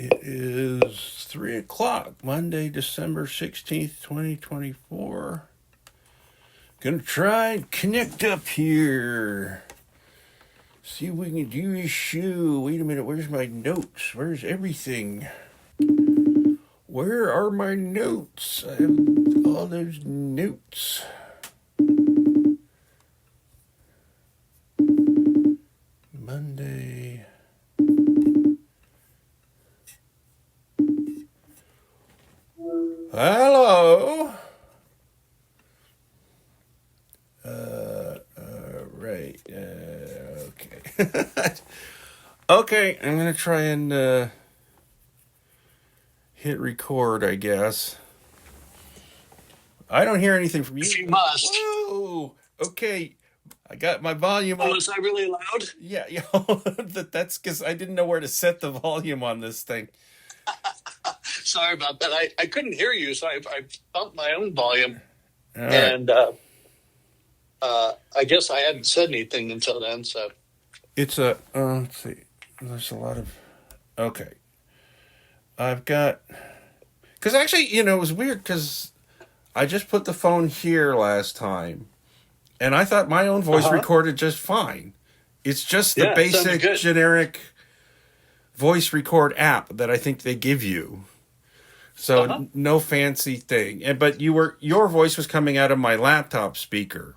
It is 3 o'clock, Monday, December 16th, 2024. Gonna try and connect up here. See if we can do a show. Wait a minute, where's my notes? Where's everything? Where are my notes? I have all those notes. Monday. Hello. Right. Okay. Okay, I'm gonna try and hit record, I guess. I don't hear anything from you. If you must. Whoa. Okay. I got my volume up. Was I really loud? Yeah. That's because I didn't know where to set the volume on this thing. Sorry about that. I couldn't hear you, so I bumped my own volume. All right. And I guess I hadn't said anything until then. So It's a, let's see. There's a lot of, okay. I've got, because actually, it was weird because I just put the phone here last time and I thought my own voice recorded just fine. It's just the basic generic voice record app that I think they give you. So no fancy thing. But your voice was coming out of my laptop speaker.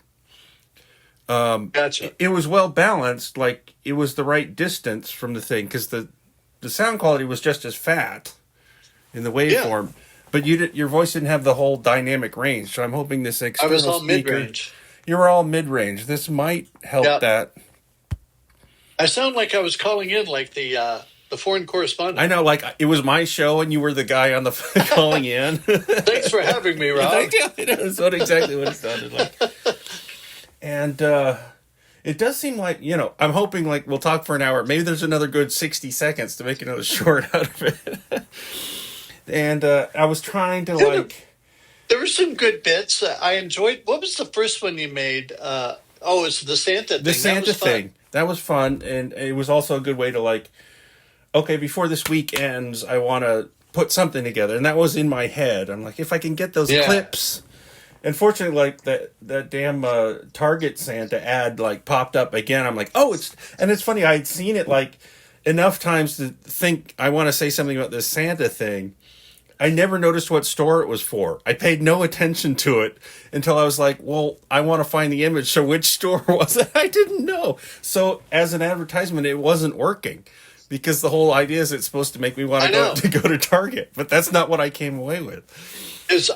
gotcha. It was well balanced, like it was the right distance from the thing, because the sound quality was just as fat in the waveform, but your voice didn't have the whole dynamic range. So I'm hoping this external I was all speaker, mid-range. You were all mid-range. This might help that. I sound like I was calling in like the foreign correspondent. I know, like it was my show and you were the guy on the calling in. Thanks for having me, Rob. That's exactly what it sounded like. And it does seem like, I'm hoping like we'll talk for an hour. Maybe there's another good 60 seconds to make another short out of it. And I was trying to There were some good bits. I enjoyed. What was the first one you made? It's the Santa thing. The Santa thing. That was fun. And it was also a good way to okay, before this week ends, I want to put something together. And that was in my head. I'm like, if I can get those clips. Unfortunately, that damn Target Santa ad popped up again. I'm like, it's funny. I had seen it enough times to think I want to say something about this Santa thing. I never noticed what store it was for. I paid no attention to it until I was like, well, I want to find the image. So which store was it? I didn't know. So as an advertisement, it wasn't working because the whole idea is it's supposed to make me want to go to Target, but that's not what I came away with.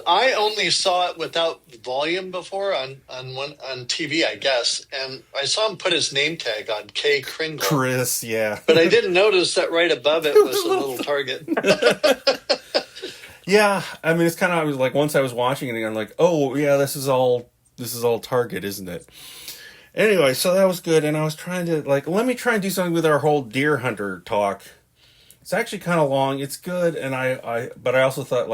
I only saw it without volume before on TV, I guess, and I saw him put his name tag on K. Kringle. Chris, yeah. But I didn't notice that right above it was a little target. Yeah, I mean, it's kind of, I was like, once I was watching it, I'm like, oh yeah, this is all Target, isn't it? Anyway, so that was good, and I was trying to let me try and do something with our whole deer hunter talk. It's actually kind of long. It's good, and but I also thought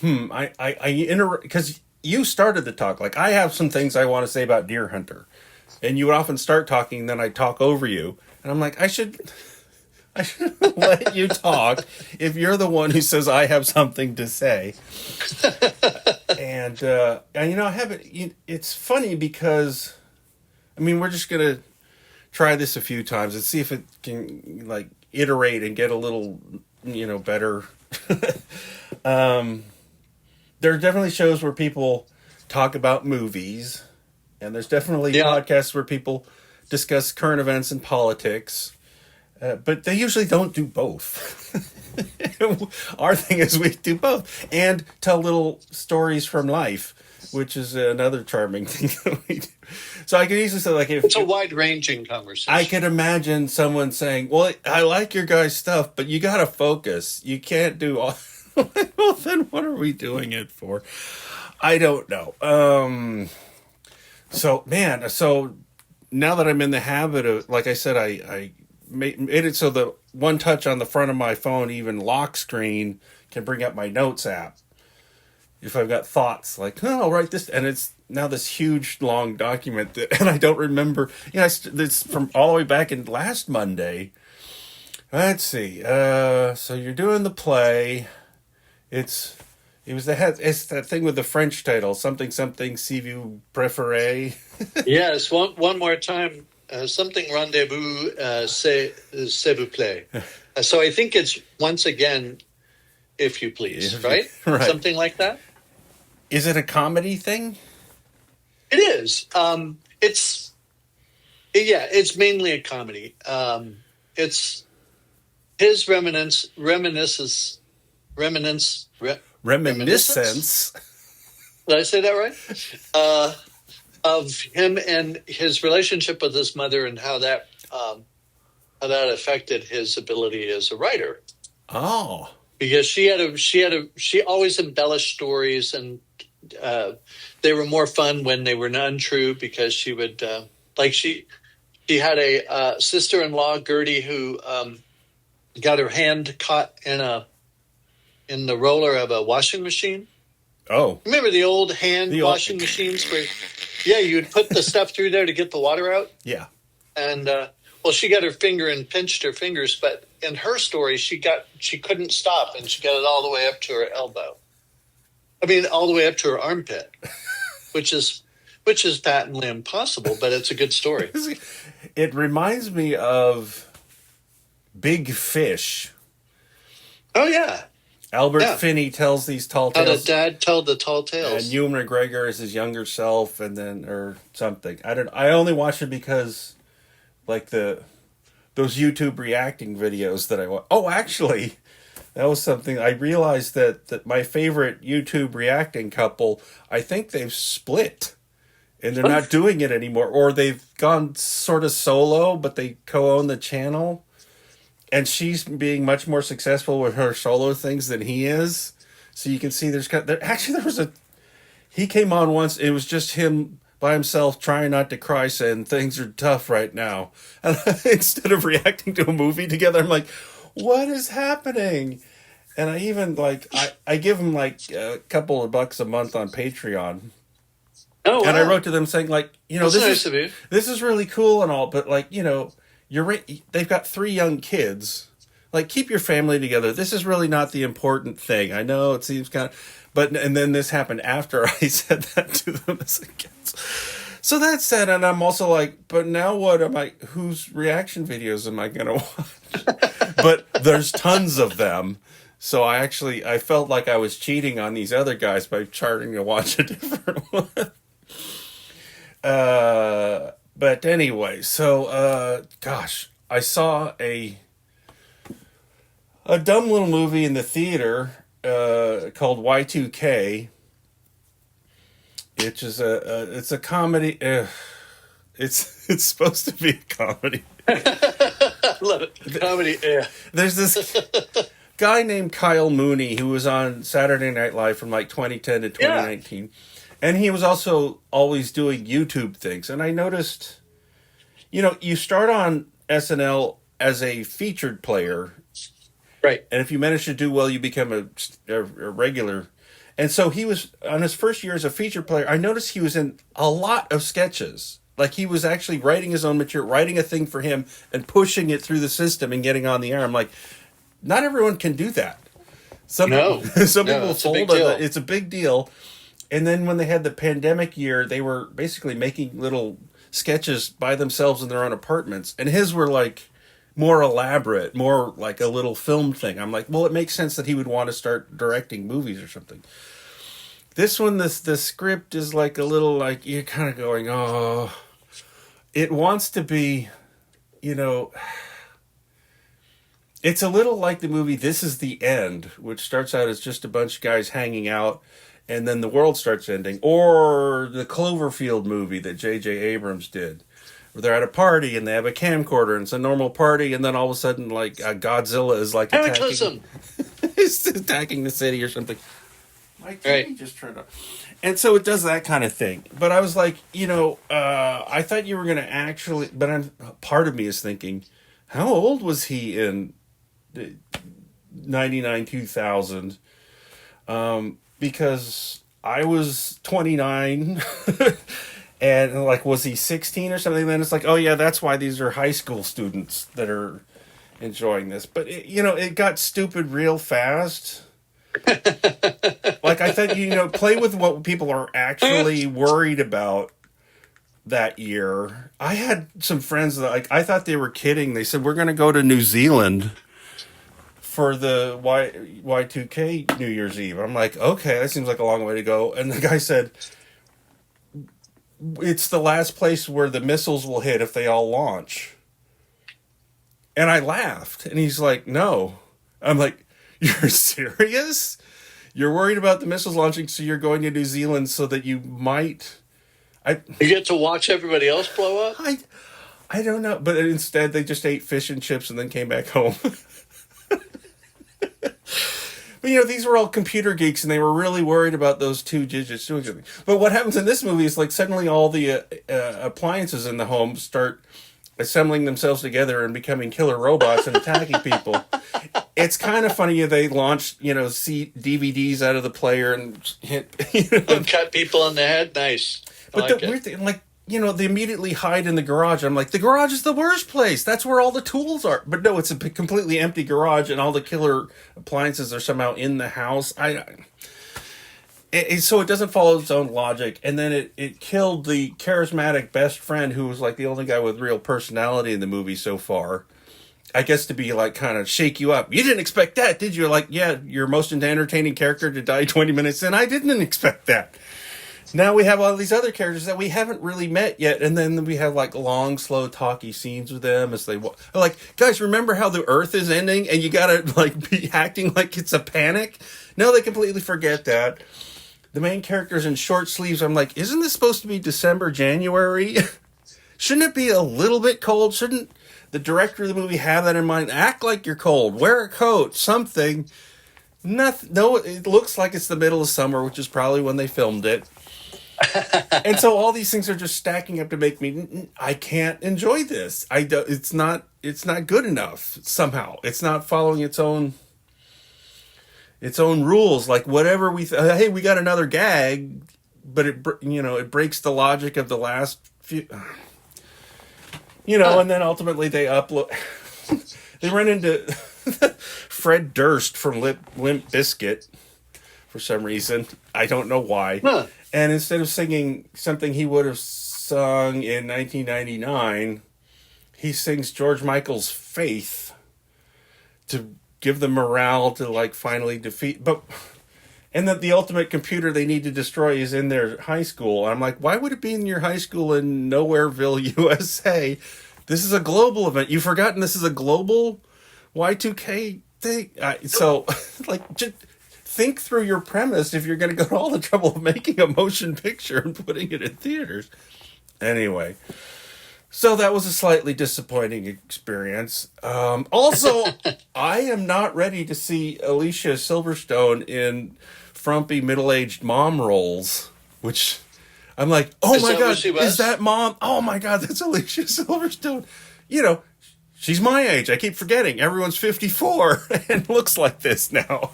because you started the talk. I have some things I want to say about deer hunter, and you would often start talking, and then I'd talk over you, and I'm like, I should let you talk if you're the one who says I have something to say. And I haven't. It's funny because, I mean, we're just gonna try this a few times and see if it can iterate and get a little better. There are definitely shows where people talk about movies, and there's definitely podcasts where people discuss current events and politics, but they usually don't do both. Our thing is we do both and tell little stories from life, which is another charming thing that we do. So I could easily say, it's a wide-ranging conversation. I could imagine someone saying, well, I like your guys' stuff, but you got to focus. You can't do all... Well, then what are we doing it for? I don't know. So now that I'm in the habit of, like I said, I made it so the one touch on the front of my phone, even lock screen, can bring up my notes app. If I've got thoughts I'll write this, and it's now this huge long document and I don't remember. It's from all the way back in last Monday. Let's see. So you're doing the play. It's it's that thing with the French title, something something si vous préférez. Yes, one more time. Something rendezvous, s'il vous plaît. So I think it's once again, if you please, right? Right. Something like that. Is it a comedy thing? It is. It's mainly a comedy. It's his reminiscence. Did I say that right? Of him and his relationship with his mother and how that affected his ability as a writer. Oh, because she always embellished stories, and they were more fun when they were untrue, because she would she had a sister-in-law, Gertie, who got her hand caught in the roller of a washing machine. Oh, remember the old washing machines where, you would put the stuff through there to get the water out? Yeah. And, she got her finger and pinched her fingers, but in her story, she couldn't stop, and she got it all the way up to her elbow. I mean, all the way up to her armpit, which is patently impossible, but it's a good story. It reminds me of Big Fish. Oh, yeah. Albert Finney tells these tall tales. How the dad told the tall tales. And Ewan McGregor is his younger self, and then or something. I only watched it because, like those YouTube reacting videos that I watch. Oh, actually, that was something I realized that my favorite YouTube reacting couple, I think they've split, and they're not doing it anymore, or they've gone sort of solo, but they co-own the channel. And she's being much more successful with her solo things than he is. So you can see he came on once. It was just him by himself trying not to cry, saying things are tough right now. And instead of reacting to a movie together, I'm like, what is happening? And I even I give him a couple of bucks a month on Patreon. Oh, wow. And I wrote to them saying this is really cool and all, but they've got 3 young kids. Keep your family together. This is really not the important thing. I know it seems kind of, and then this happened after I said that to them as a kids. So that's sad, and I'm also like, but now what whose reaction videos am I going to watch? But there's tons of them. So I felt like I was cheating on these other guys by charting to watch a different one. But anyway, so, I saw a dumb little movie in the theater called Y2K. It's just it's a comedy. It's supposed to be a comedy. I love it. Comedy. There's this guy named Kyle Mooney who was on Saturday Night Live from 2010 to 2019. Yeah. And he was also always doing YouTube things. And I noticed, you start on SNL as a featured player. Right. And if you manage to do well, you become a regular. And so he was, on his first year as a featured player, I noticed he was in a lot of sketches. He was actually writing his own material, writing a thing for him and pushing it through the system and getting on the air. I'm like, not everyone can do that. Some people fold on that. It's a big deal. And then when they had the pandemic year, they were basically making little sketches by themselves in their own apartments. And his were more elaborate, more like a little film thing. I'm like, well, it makes sense that he would want to start directing movies or something. This one, the script is a little you're kind of going, oh, it wants to be, it's a little like the movie This Is the End, which starts out as just a bunch of guys hanging out, and then the world starts ending. Or the Cloverfield movie that J.J. Abrams did, where they're at a party and they have a camcorder and it's a normal party, and then all of a sudden, Godzilla is attacking the city or something. My TV just turned on. And so it does that kind of thing. But I was like, I thought you were going to actually, but part of me is thinking, how old was he in 99, 2000? Because I was 29 and was he 16 or something? Then it's oh yeah, that's why these are high school students that are, enjoying this. But, it got stupid real fast. Like, I thought, play with what people are actually worried about that year. I had some friends that, I thought they were kidding. They said, we're going to go to New Zealand for the Y2K New Year's Eve. I'm like, okay, that seems like a long way to go. And the guy said, it's the last place where the missiles will hit if they all launch. And I laughed. And he's like, no. I'm like, you're serious? You're worried about the missiles launching, so you're going to New Zealand so that you might... You get to watch everybody else blow up? I don't know. But instead, they just ate fish and chips and then came back home. But, these were all computer geeks, and they were really worried about those 2 digits doing something. But what happens in this movie is, like, suddenly all the appliances in the home start assembling themselves together and becoming killer robots and attacking people. It's kind of funny. They launched, DVDs out of the player and hit... And cut people in the head? Nice. But the weird thing, like, they immediately hide in the garage. I'm like, the garage is the worst place. That's where all the tools are. But no, it's a completely empty garage, and all the killer appliances are somehow in the house. So it doesn't follow its own logic. And then it killed the charismatic best friend who was, like, the only guy with real personality in the movie so far. I guess to be, like, kind of shake you up. You didn't expect that, did you? Like, yeah, your most entertaining character to die 20 minutes in. I didn't expect that. Now we have all these other characters that we haven't really met yet, and then we have, like, long, slow, talky scenes with them as they walk. Like, guys, remember how the Earth is ending, and you gotta, like, be acting like it's a panic? No, they completely forget that. The main character's in short sleeves. I'm like, isn't this supposed to be December, January? Shouldn't it be a little bit cold? Shouldn't the director of the movie have that in mind? Act like you're cold. Wear a coat. Something. Nothing. No, it looks like it's the middle of summer, which is probably when they filmed it. And so all these things are just stacking up to make me... I can't enjoy this. It's not good enough somehow. It's not following its own rules. Like, whatever hey, we got another gag, but it breaks the logic of the last few... and then ultimately they upload... They run into Fred Durst from Limp Bizkit for some reason. I don't know why. Huh. And instead of singing something he would have sung in 1999, he sings George Michael's Faith to give them morale to, like, finally defeat... And that the ultimate computer they need to destroy is in their high school. I'm like, why would it be in your high school in Nowhereville, USA? This is a global event. You've forgotten this is a global Y2K thing? Just think through your premise if you're going to go to all the trouble of making a motion picture and putting it in theaters. Anyway, so that was a slightly disappointing experience. Also, I am not ready to see Alicia Silverstone in frumpy middle-aged mom roles, which I'm like, oh my God, is that mom? Oh my God, that's Alicia Silverstone. She's my age. I keep forgetting. Everyone's 54 and looks like this now.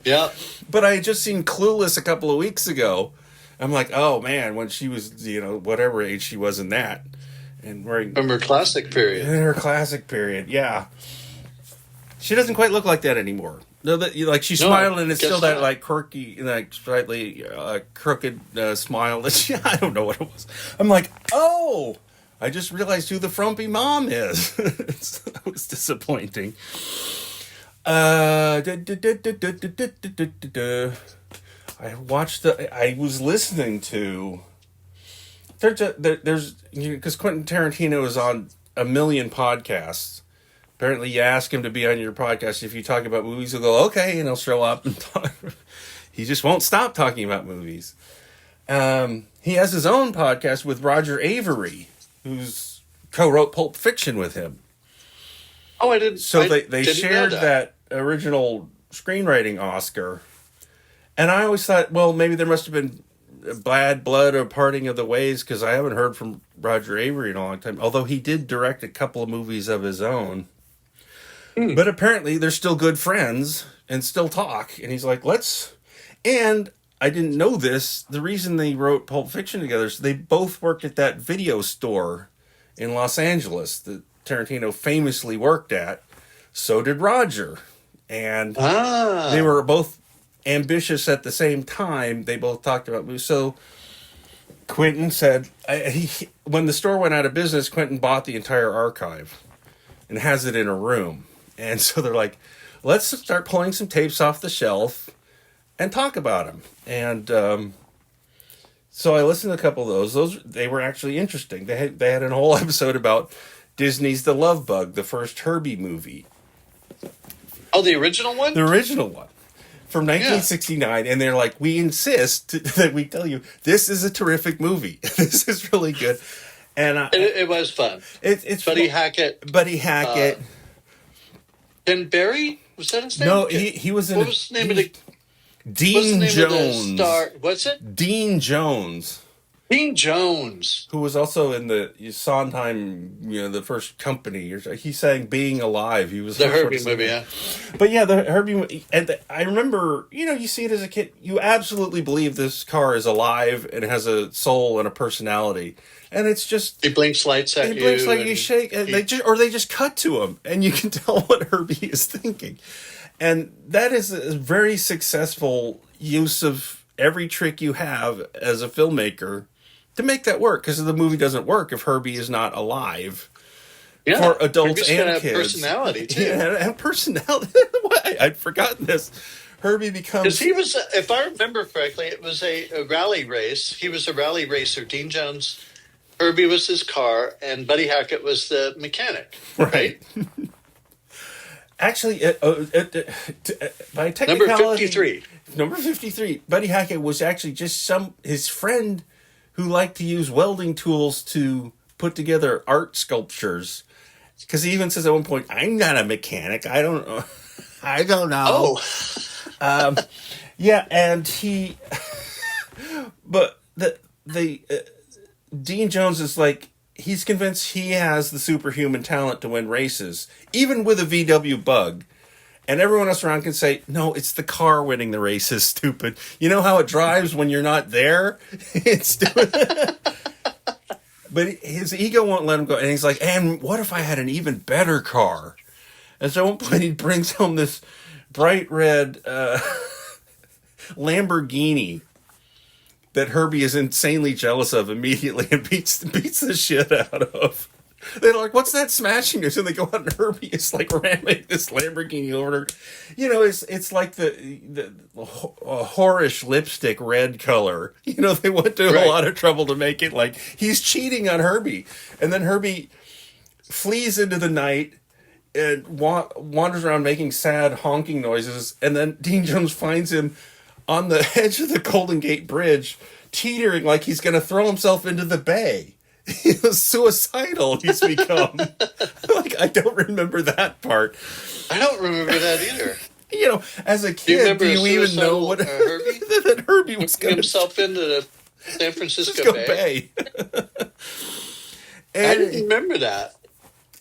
Yeah. But I had just seen Clueless a couple of weeks ago. I'm like, oh man, when she was, whatever age she was in that. And wearing... From her classic period. In her classic period, yeah. She doesn't quite look like that anymore. No, she's smiling and it's still that, like, quirky, like, slightly crooked smile that I don't know what it was. I'm like, oh! I just realized who the frumpy mom is. That was disappointing. I was listening to... There's because Quentin Tarantino is on a million podcasts. Apparently, you ask him to be on your podcast. If you talk about movies, he'll go, okay, and he'll show up and talk. He just won't stop talking about movies. He has his own podcast with Roger Avary, who's co-wrote Pulp Fiction with him. Oh, I didn't. So they shared that original screenwriting Oscar. And I always thought, well, maybe there must have been bad blood or parting of the ways, because I haven't heard from Roger Avary in a long time. Although he did direct a couple of movies of his own. But apparently they're still good friends and still talk. And he's like, and I didn't know this. The reason they wrote Pulp Fiction together is they both worked at that video store in Los Angeles that Tarantino famously worked at. So did Roger. And they were both ambitious at the same time. They both talked about movies. So Quentin said, when the store went out of business, Quentin bought the entire archive and has it in a room. And so they're like, let's start pulling some tapes off the shelf and talk about them. And so I listened to a couple of those. They were actually interesting. They had a whole episode about Disney's The Love Bug, the first Herbie movie. Oh, the original one? The original one. From 1969. Yeah. And they're like, we insist that we tell you, this is a terrific movie. This is really good. And it was fun. It's Buddy Hackett. Buddy Hackett. Ken Barry? Was that his name? No, he was in... What was the name of the... Dean Jones. What's it? Dean Jones. Dean Jones, who was also in the Sondheim, the first company. He sang "Being Alive." He was the Herbie movie, yeah. But yeah, the Herbie movie, and I remember, you see it as a kid. You absolutely believe this car is alive and has a soul and a personality, and it's just he blinks lights at you. He blinks like you shake, and they just cut to him, and you can tell what Herbie is thinking, and that is a very successful use of every trick you have as a filmmaker to make that work, because the movie doesn't work if Herbie is not alive. Yeah, for adults Herbie's and have kids. Personality too. Yeah, and personality. I'd forgotten this. Herbie becomes, because he was, if I remember correctly, it was a rally race. He was a rally racer. Dean Jones, Herbie was his car, and Buddy Hackett was the mechanic. Right. Actually, by technicality, number 53, Buddy Hackett was actually just his friend who liked to use welding tools to put together art sculptures. Because he even says at one point, "I'm not a mechanic. I don't know. I don't know." Oh, yeah, and he, but the Dean Jones is like, he's convinced he has the superhuman talent to win races, even with a VW Bug. And everyone else around can say, "No, it's the car winning the races, stupid. You know how it drives when you're not there? It's doing." But his ego won't let him go. And he's like, "And what if I had an even better car?" And so at one point he brings home this bright red Lamborghini that Herbie is insanely jealous of immediately and beats the shit out of. They're like, "What's that smashing us?" And they go out and Herbie is like ramming this Lamborghini over. It's like the whorish lipstick red color. They went to a lot of trouble to make it like he's cheating on Herbie. And then Herbie flees into the night and wanders around making sad honking noises. And then Dean Jones finds him on the edge of the Golden Gate Bridge, teetering like he's going to throw himself into the bay. Suicidal he's become. Like, I don't remember that part. I don't remember that either. As a kid, do you even know what Herbie? that Herbie was going to himself into the San Francisco Bay. I didn't remember that.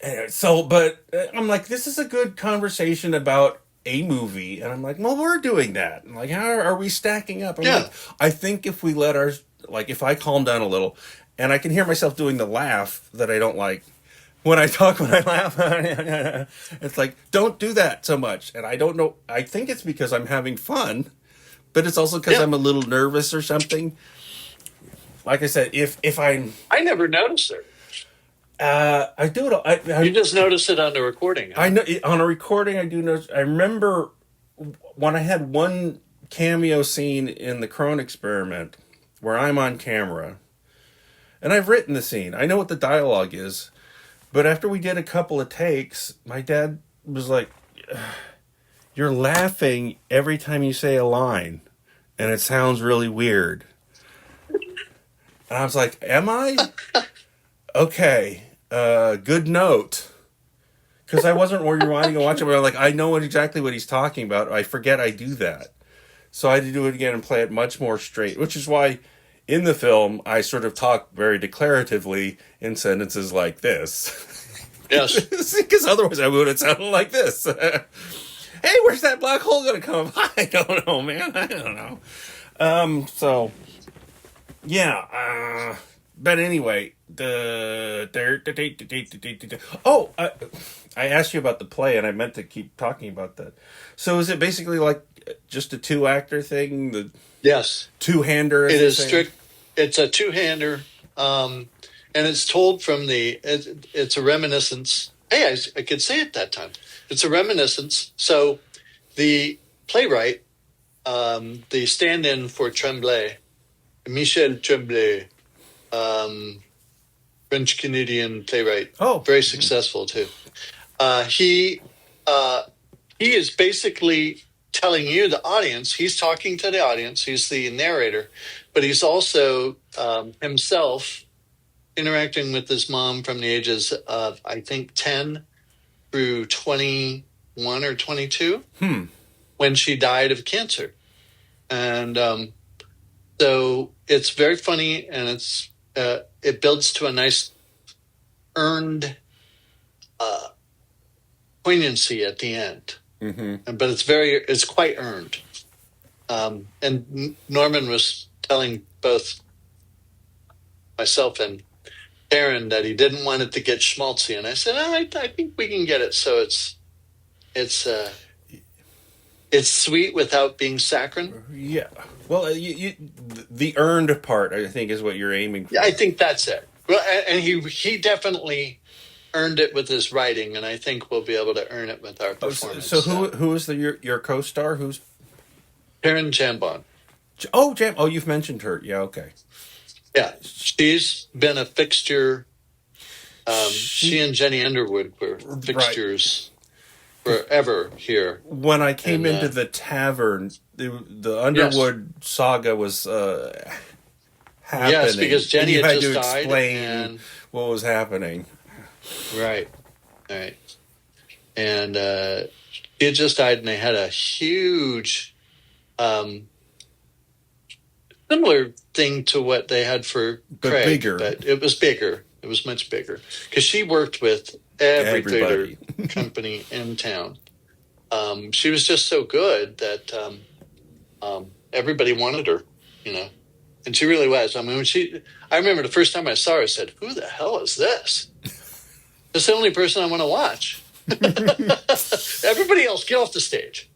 But I'm like, this is a good conversation about a movie, and I'm like, well, we're doing that. And like, how are we stacking up? I'm like, I think if we let if I calm down a little. And I can hear myself doing the laugh that I don't like. When I laugh, it's like, don't do that so much. And I don't know. I think it's because I'm having fun, but it's also because I'm a little nervous or something. Like I said, if I'm... I never noticed it. I do it. You just notice it on the recording. Huh? I know on a recording. I do notice. I remember when I had one cameo scene in the Crone Experiment where I'm on camera. And I've written the scene. I know what the dialogue is. But after we did a couple of takes, my dad was like, "You're laughing every time you say a line. And it sounds really weird." And I was like, "Am I? Okay. Good note." Because I wasn't rewinding and watching, but I'm like, I know exactly what he's talking about. I forget I do that. So I had to do it again and play it much more straight, which is why in the film, I sort of talk very declaratively in sentences like this. Yes. Because otherwise I would have sounded like this. "Hey, where's that black hole going to come?" I don't know, man. I don't know. But anyway, oh, I asked you about the play, and I meant to keep talking about that. So is it basically like just a 2-actor thing? The Yes, two-hander. it is strict. It's a two-hander, and it's told from it's a reminiscence. Hey, I could say it that time. It's a reminiscence. So the playwright, the stand-in for Tremblay, Michel Tremblay, French-Canadian playwright. Oh, very successful too. He is basically telling you, the audience. He's talking to the audience. He's the narrator, but he's also himself interacting with his mom from the ages of, I think, 10 through 21 or 22, when she died of cancer. And so it's very funny, and it builds to a nice earned poignancy at the end. Mm-hmm. But it's quite earned. And Norman was telling both myself and Aaron that he didn't want it to get schmaltzy, and I said, I think we can get it so it's sweet without being saccharine. Yeah. Well, the earned part, I think, is what you're aiming for. Yeah, I think that's it. Well, and he definitely earned it with his writing, and I think we'll be able to earn it with our performance. So who is your co-star? Who's Karen Jambon? Oh, you've mentioned her. Yeah, okay. Yeah, she's been a fixture. She and Jenny Underwood were fixtures forever here. When I came into the tavern, the Underwood saga was happening. Yes, because Jenny had just died. Explain what was happening. Right. And she had just died, and they had a huge similar thing to what they had for Craig, bigger. But it was bigger. It was much bigger because she worked with every theater company in town. She was just so good that everybody wanted her, and she really was. I mean, I remember the first time I saw her, I said, "Who the hell is this? It's the only person I want to watch." Everybody else, get off the stage.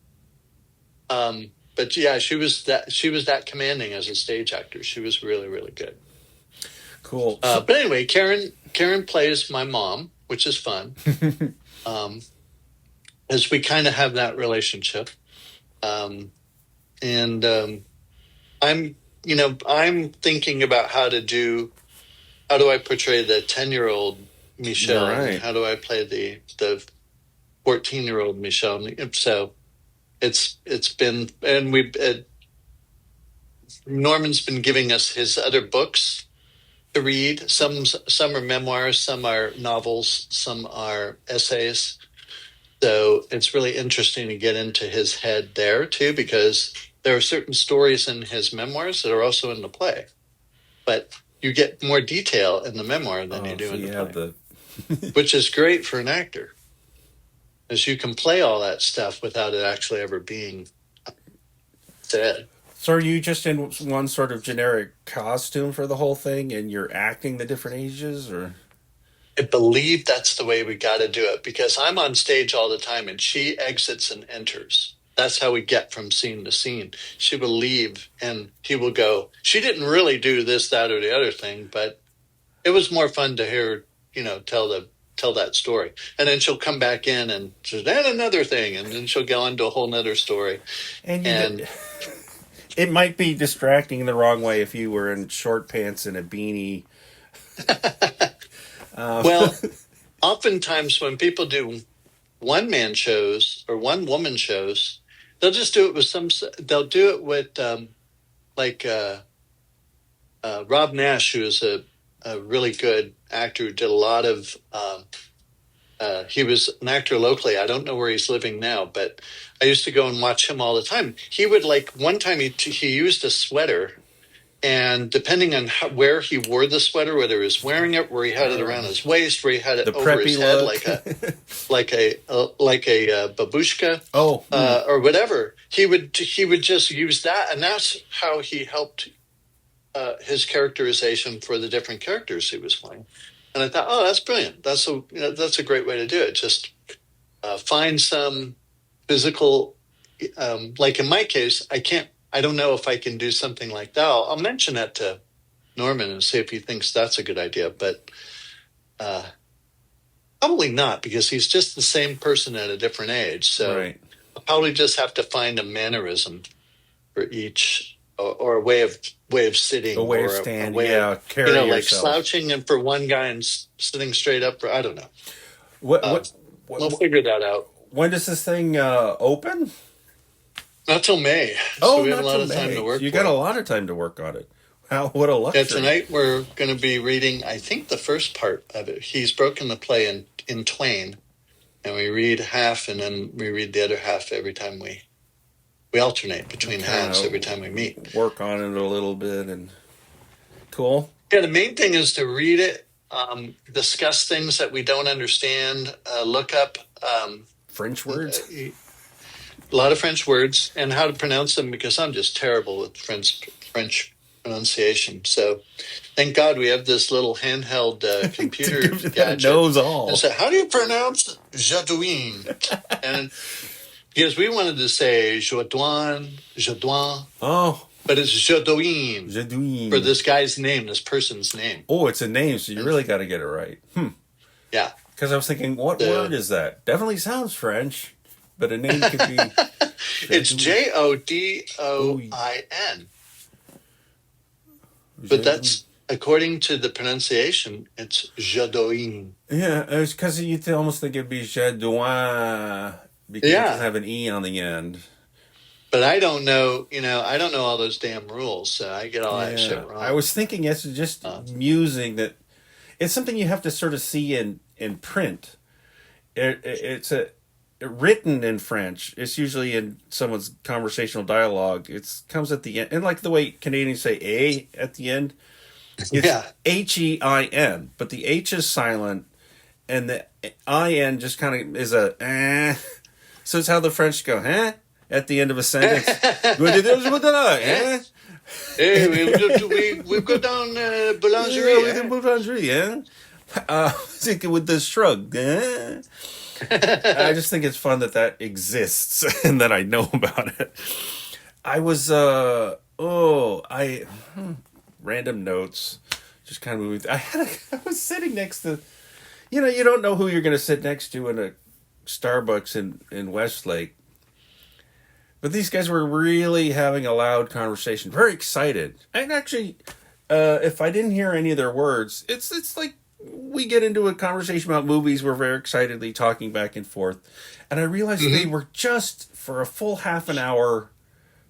But yeah, she was that commanding as a stage actor. She was really, really good. Cool. But anyway, Karen plays my mom, which is fun. As we kind of have that relationship. I'm thinking about how do I portray the 10-year-old Michelle? Right. How do I play the 14-year-old Michelle? So it's been, and Norman's been giving us his other books to read. Some are memoirs, some are novels, some are essays. So it's really interesting to get into his head there too, because there are certain stories in his memoirs that are also in the play, but you get more detail in the memoir than you do in the play, which is great for an actor, as you can play all that stuff without it actually ever being said. So are you just in one sort of generic costume for the whole thing, and you're acting the different ages, or? I believe that's the way we got to do it, because I'm on stage all the time and she exits and enters. That's how we get from scene to scene. She will leave and he will go, she didn't really do this, that, or the other thing, but it was more fun to hear, tell that story. And then she'll come back in and she'll add another thing, and then she'll go into a whole nother story. And it might be distracting in the wrong way if you were in short pants and a beanie. Well, oftentimes when people do one-man shows or one-woman shows, they'll just do it with they'll do it with Rob Nash, who is a really good actor who did a lot of, he was an actor locally. I don't know where he's living now, but I used to go and watch him all the time. He would one time he used a sweater, and depending on where he wore the sweater, whether he was wearing it, where he had it around his waist, where he had it over his head, like a babushka, or whatever, he would just use that, and that's how he helped his characterization for the different characters he was playing. And I thought, oh, that's brilliant. That's a great way to do it. Just find some physical, like in my case, I don't know if I can do something like that. I'll mention that to Norman and see if he thinks that's a good idea, but probably not, because he's just the same person at a different age. So right. I'll probably just have to find a mannerism for each, or a way of sitting, a way of standing, carry yourself. Like slouching and for one guy and sitting straight up for, I don't know. We'll figure that out. When does this thing open? Not till May. So we have a lot of time to work. You got a lot of time to work on it. What a luxury. Yeah, tonight we're going to be reading, I think, the first part of it. He's broken the play in twain, and we read half, and then we read the other half every time we alternate between halves every time we meet. Work on it a little bit, and cool. Yeah, the main thing is to read it, discuss things that we don't understand, look up French words. A lot of French words and how to pronounce them, because I'm just terrible with French pronunciation. So thank God we have this little handheld computer gadget. Knows all. And so how do you pronounce Jadouin? And because we wanted to say Jadouin. Oh. But it's Jadouin. Jadouin. For this guy's name, this person's name. Oh, it's a name, so you really got to get it right. Yeah. Because I was thinking, what word is that? Definitely sounds French, but a name could be... It's Jodouin. But that's, according to the pronunciation, it's Jadouin. Yeah, it's because you almost think it'd be Jadouin, because it doesn't have an E on the end. But I don't know, I don't know all those damn rules, so I get all that shit wrong. I was thinking it's just musing that it's something you have to sort of see in print. It's written in French. It's usually in someone's conversational dialogue. It comes at the end. And like the way Canadians say A at the end, it's H-E-I-N. But the H is silent, and the I-N just kind of is a eh. So it's how the French go, huh? At the end of a sentence. Hey, we've got down boulangerie. Boulangerie, with the shrug. I just think it's fun that exists and that I know about it. I was, random notes. Just kind of moving. I was sitting next to, you don't know who you're going to sit next to in a Starbucks in Westlake. But these guys were really having a loud conversation, very excited. And actually, if I didn't hear any of their words, it's like we get into a conversation about movies. We're very excitedly talking back and forth. And I realized they were just, for a full half an hour,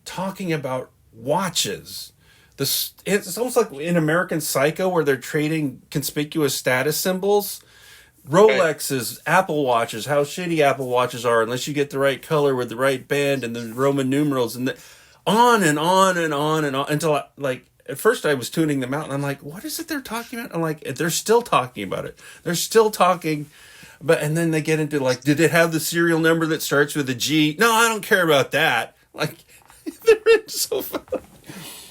talking about watches. It's almost like in American Psycho, where they're trading conspicuous status symbols. Rolexes, Apple Watches, how shitty Apple Watches are unless you get the right color with the right band and the Roman numerals, and on and on and on and on until at first I was tuning them out and I'm like, what is it they're talking about? I'm like, they're still talking about it. They're still talking, and then they get into did it have the serial number that starts with a G? No, I don't care about that. They're so fun.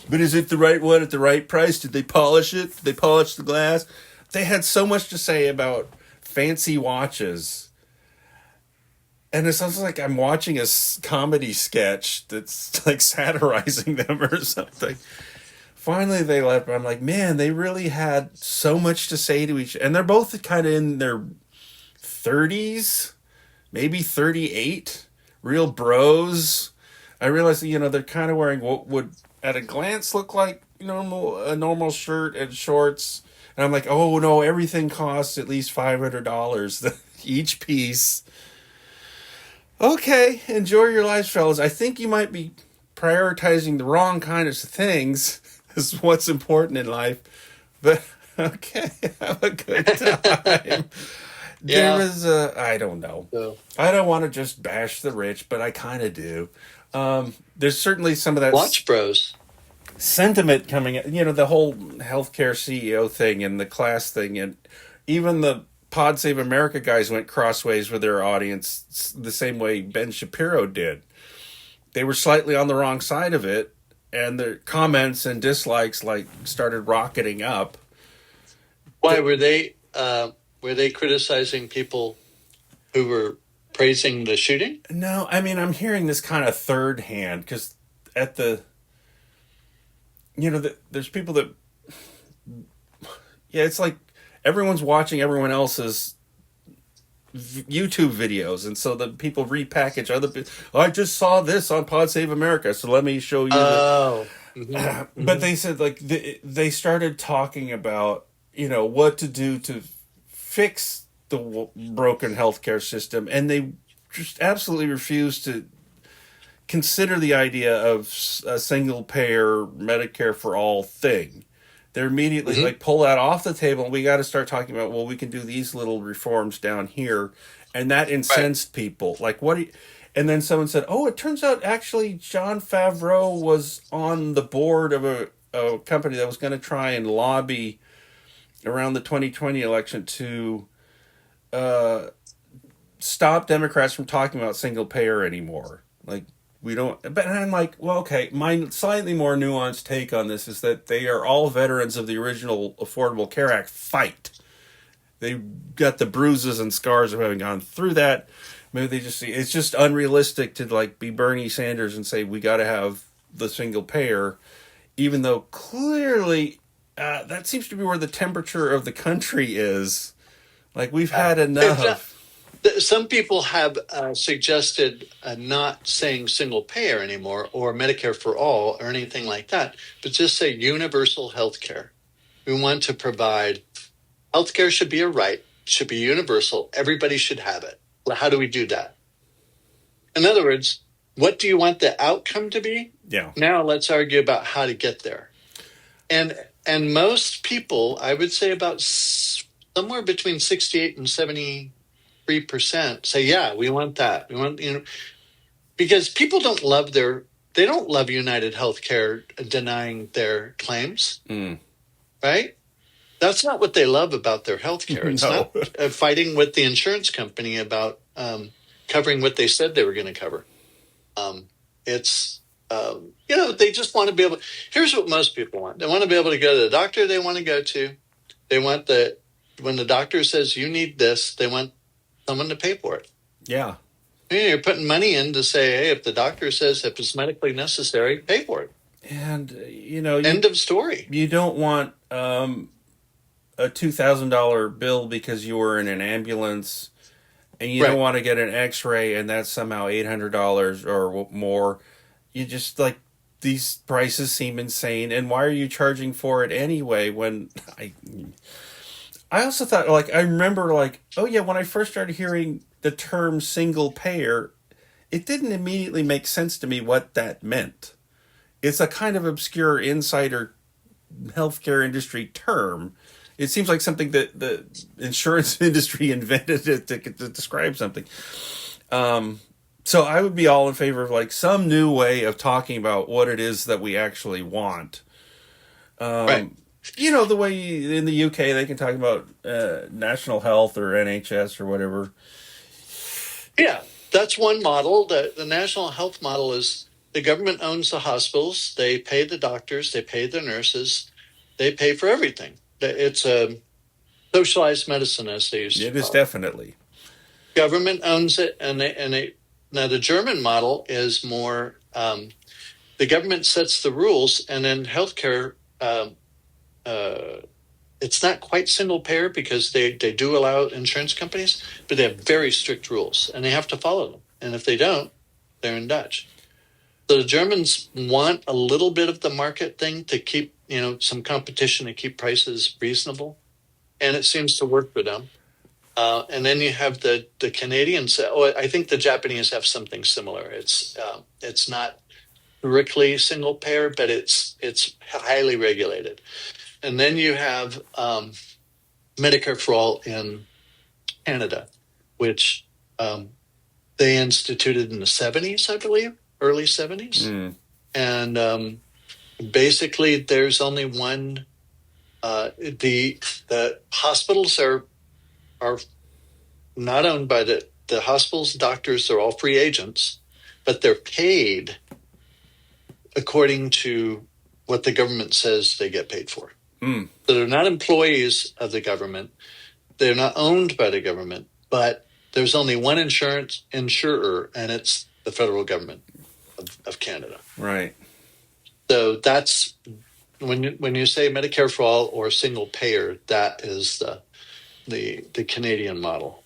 But is it the right one at the right price? Did they polish it? Did they polish the glass? They had so much to say about fancy watches, and it sounds like I'm watching a comedy sketch that's like satirizing them or something. Finally they left, but I'm like, man, they really had so much to say to each, and they're both kind of in their 30s, maybe 38, real bros. I realized they're kind of wearing what would at a glance look like a normal shirt and shorts. And I'm like, oh no, everything costs at least $500 each piece. Okay, enjoy your lives, fellas. I think you might be prioritizing the wrong kind of things is what's important in life. But okay, have a good time. There was I don't know. So, I don't want to just bash the rich, but I kind of do. There's certainly some of that Watch Bros sentiment coming, the whole healthcare CEO thing and the class thing, and even the Pod Save America guys went crossways with their audience the same way Ben Shapiro did. They were slightly on the wrong side of it, and the comments and dislikes like started rocketing up. Why were they criticizing people who were praising the shooting? No, I mean, I'm hearing this kind of third hand because at the, there's people that, it's like everyone's watching everyone else's YouTube videos, and so the people repackage other. I just saw this on Pod Save America, so let me show you. Oh, But they said like they started talking about what to do to fix the broken healthcare system, and they just absolutely refused to consider the idea of a single payer Medicare for all thing. They're immediately like, pull that off the table, and we got to start talking about, well, we can do these little reforms down here. And that incensed people. Like, and then someone said, oh, it turns out actually Jon Favreau was on the board of a company that was going to try and lobby around the 2020 election to stop Democrats from talking about single payer anymore. Like, we don't, but I'm like, well, okay, my slightly more nuanced take on this is that they are all veterans of the original Affordable Care Act fight. They got the bruises and scars of having gone through that. Maybe they just see, it's just unrealistic to like be Bernie Sanders and say, we got to have the single payer, even though clearly that seems to be where the temperature of the country is. Like, we've had enough. Some people have suggested not saying single payer anymore or Medicare for all or anything like that, but just say universal health care. We want to provide health care should be a right, should be universal. Everybody should have it. Well, how do we do that? In other words, what do you want the outcome to be? Yeah. Now let's argue about how to get there. And most people, I would say about somewhere between 68 and 73% say, yeah, we want that. We want, because people don't love United Healthcare denying their claims, right? That's not what they love about their healthcare. It's not fighting with the insurance company about covering what they said they were going to cover. They just want to be able. Here's what most people want: they want to be able to go to the doctor they want to go to. They want when the doctor says you need this, they want someone to pay for it. Yeah. You're putting money in to say, hey, if the doctor says if it's medically necessary, pay for it. And, end of story. You don't want a $2,000 bill because you were in an ambulance, and you don't want to get an x-ray and that's somehow $800 or more. You just like, these prices seem insane. And why are you charging for it anyway? When I also thought, like, I remember, like, oh yeah, when I first started hearing the term single payer, it didn't immediately make sense to me what that meant. It's a kind of obscure insider healthcare industry term. It seems like something that the insurance industry invented it to describe something. So I would be all in favor of like some new way of talking about what it is that we actually want. The way in the UK they can talk about national health or NHS or whatever. Yeah, that's one model. The national health model is the government owns the hospitals. They pay the doctors. They pay the nurses. They pay for everything. It's a socialized medicine, as they used to call it. It is definitely. Government owns it, and they now the German model is more the government sets the rules, and then healthcare. It's not quite single payer because they do allow insurance companies, but they have very strict rules, and they have to follow them. And if they don't, they're in Dutch. So the Germans want a little bit of the market thing to keep, some competition to keep prices reasonable, and it seems to work for them. And then you have the Canadians. I think the Japanese have something similar. It's not strictly single payer, but it's highly regulated. And then you have Medicare for All in Canada, which they instituted in the 70s, I believe, early 70s. And basically, there's only one. The hospitals are not owned by the hospitals. Doctors are all free agents, but they're paid according to what the government says they get paid for. Mm. So they're not employees of the government. They're not owned by the government, but there's only one insurer, and it's the federal government of Canada. Right. So that's when you say Medicare for all or single payer, that is the Canadian model.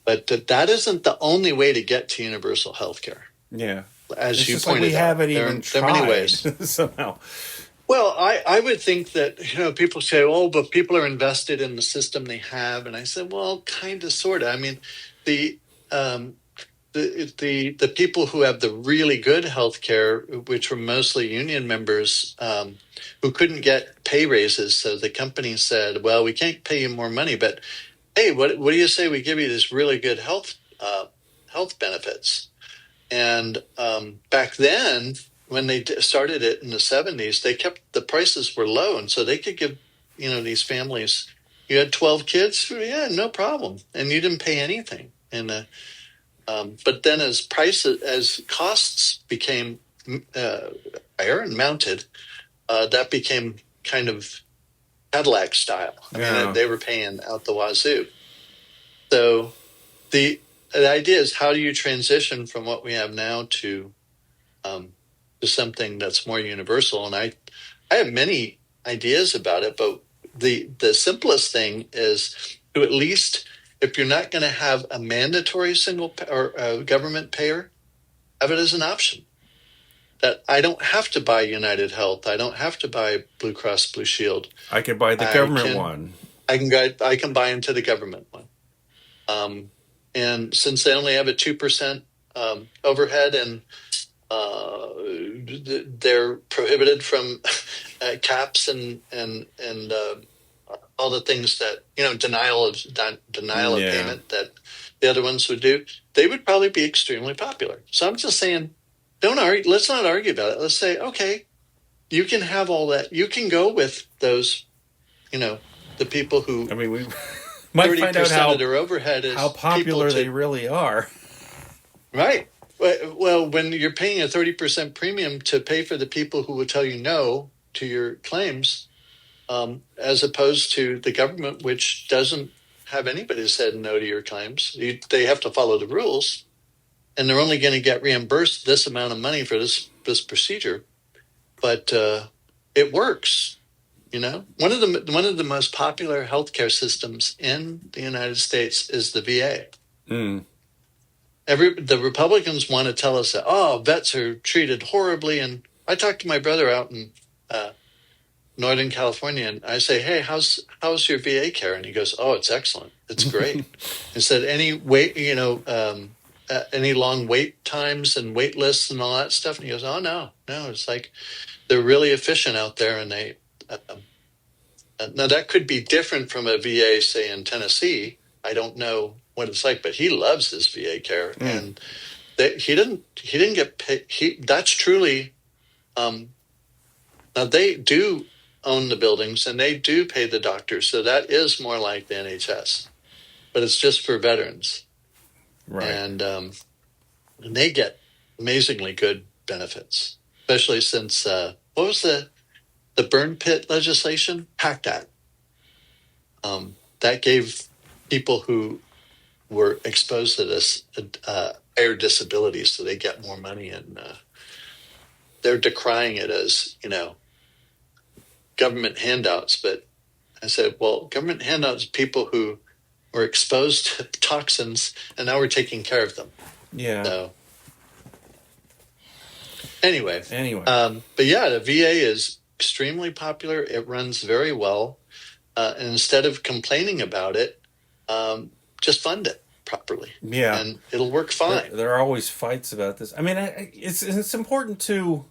But that isn't the only way to get to universal health care. Yeah. As it's you just pointed like we out, haven't even tried there are many ways. somehow. Well, I would think that, people say, oh, but people are invested in the system they have. And I said, well, kind of, sort of. I mean, the people who have the really good health care, which were mostly union members who couldn't get pay raises. So the company said, well, we can't pay you more money, but hey, what do you say we give you this really good health benefits? And back then, when they started it in the 70s, the prices were low. And so they could give, these families, you had 12 kids? Yeah, no problem. And you didn't pay anything. And but then as costs became higher and mounted, that became kind of Cadillac style. I mean, they were paying out the wazoo. So the idea is, how do you transition from what we have now to something that's more universal? And I have many ideas about it, but the simplest thing is to, at least, if you're not going to have a mandatory single or government payer, have it as an option. That I don't have to buy United Health. I don't have to buy Blue Cross Blue Shield. I could buy the government one. I can buy into the government one. And since they only have a 2% overhead, and they're prohibited from caps and all the things that, denial of payment that the other ones would do, they would probably be extremely popular. So I'm just saying, don't argue. Let's not argue about it. Let's say, okay, you can have all that. You can go with those, the people who. I mean, we might find out of their overhead is how popular they really are. Right. Well, when you're paying a 30% premium to pay for the people who will tell you no to your claims, as opposed to the government, which doesn't have anybody said no to your claims. They have to follow the rules, and they're only going to get reimbursed this amount of money for this procedure. But it works. One of the most popular healthcare systems in the United States is the VA. Mm. The Republicans want to tell us that, vets are treated horribly. And I talked to my brother out in Northern California, and I say, hey, how's your VA care? And he goes, oh, it's excellent. It's great. He said, any long wait times and wait lists and all that stuff? And he goes, oh, no, it's like they're really efficient out there. And they now that could be different from a VA, say, in Tennessee. I don't know what it's like, but he loves his VA care, and he didn't get paid. That's truly. Now they do own the buildings and they do pay the doctors, so that is more like the NHS, but it's just for veterans, right? And they get amazingly good benefits, especially since what was the burn pit legislation? PACT Act. That gave people who were exposed to this higher disabilities, so they get more money, and they're decrying it as, government handouts. But I said, well, government handouts, people who were exposed to toxins, and now we're taking care of them. Yeah. So, anyway. But yeah, the VA is extremely popular. It runs very well. And instead of complaining about it, just fund it properly. Yeah. And it'll work fine. There are always fights about this. I mean, it's important to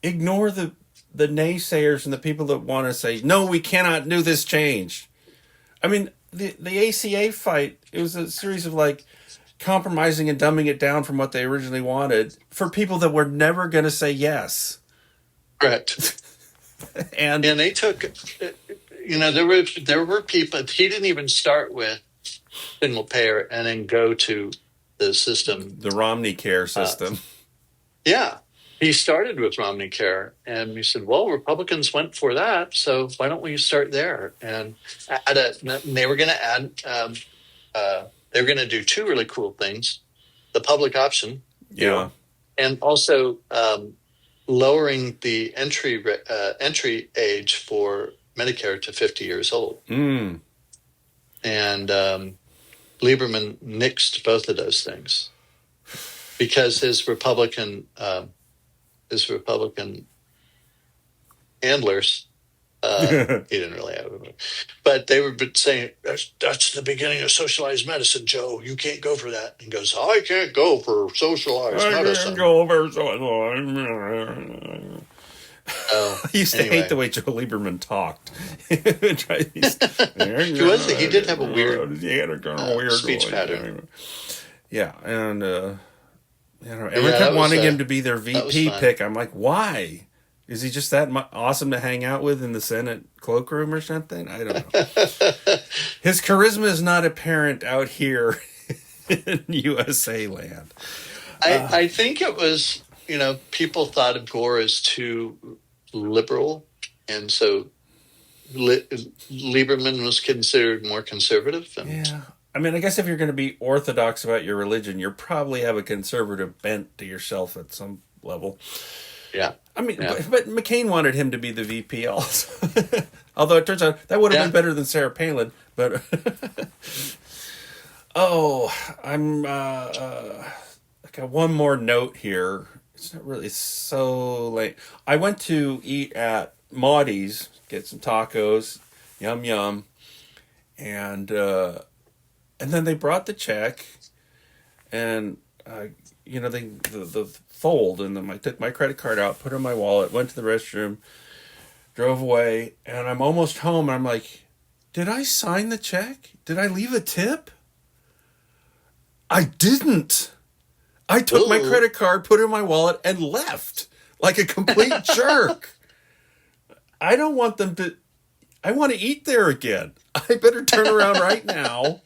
ignore the naysayers and the people that want to say, no, we cannot do this change. I mean, the ACA fight, it was a series of compromising and dumbing it down from what they originally wanted for people that were never going to say yes. Correct. and they took, there were people, he didn't even start with single payer and then go to the system. The Romney Care system. Yeah. he started with Romneycare, and we said, well, Republicans went for that, so why don't we start there? And they were going to add, they were going to do two really cool things: the public option deal, and also lowering the entry age for Medicare to 50 years old. And Lieberman nixed both of those things because his Republican handlers, he didn't really have it, but they were saying, that's the beginning of socialized medicine, Joe. You can't go for that. And he goes, I can't go for socialized medicine. I can't go for socialized. I used to hate the way Joe Lieberman talked. He did have a weird speech pattern. Yeah, and everyone kept wanting him to be their VP pick. I'm like, why? Is he just that awesome to hang out with in the Senate cloakroom or something? I don't know. His charisma is not apparent out here in USA land. I think it was, people thought of Gore as too liberal, and so Lieberman was considered more conservative. Yeah. I mean, I guess if you're going to be orthodox about your religion, you probably have a conservative bent to yourself at some level. Yeah. I mean, but McCain wanted him to be the VP also. Although it turns out that would have been better than Sarah Palin. But I got one more note here. It's not really so late. I went to eat at Maudie's, get some tacos, yum yum, and then they brought the check, and the fold, and then I took my credit card out, put it in my wallet, went to the restroom, drove away, and I'm almost home, and I'm like, did I sign the check? Did I leave a tip? I didn't. I took my credit card, put it in my wallet, and left like a complete jerk. I don't want them to... I want to eat there again. I better turn around right now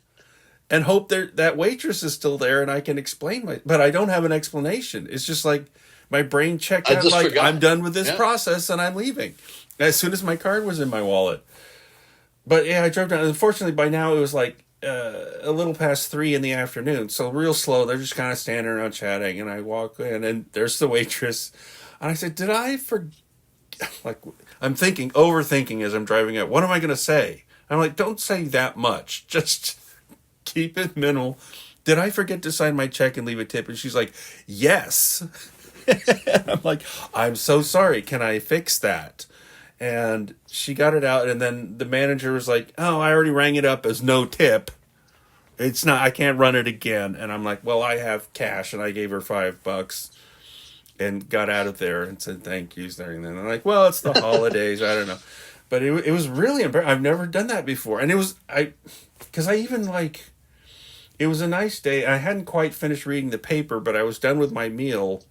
and hope that waitress is still there and I can explain but I don't have an explanation. It's just like my brain checked out like, forgot. I'm done with this process and I'm leaving. As soon as my card was in my wallet. But yeah, I drove down. Unfortunately, by now it was like a little past 3 p.m, so real slow. They're just kind of standing around chatting, and I walk in, and there's the waitress. And I said, did I forget? Like, I'm overthinking as I'm driving up. What am I going to say? I'm like, don't say that much. Just keep it minimal. Did I forget to sign my check and leave a tip? And she's like, yes. I'm like, I'm so sorry. Can I fix that? And she got it out, and then the manager was like, oh, I already rang it up as no tip. It's not, I can't run it again. And I'm like, well, I have cash, and I gave her $5 and got out of there and said thank yous there. And then I'm like, well, it's the holidays. I don't know. But it was really embarrassing. I've never done that before. And it was, because I even like, it was a nice day. I hadn't quite finished reading the paper, but I was done with my meal.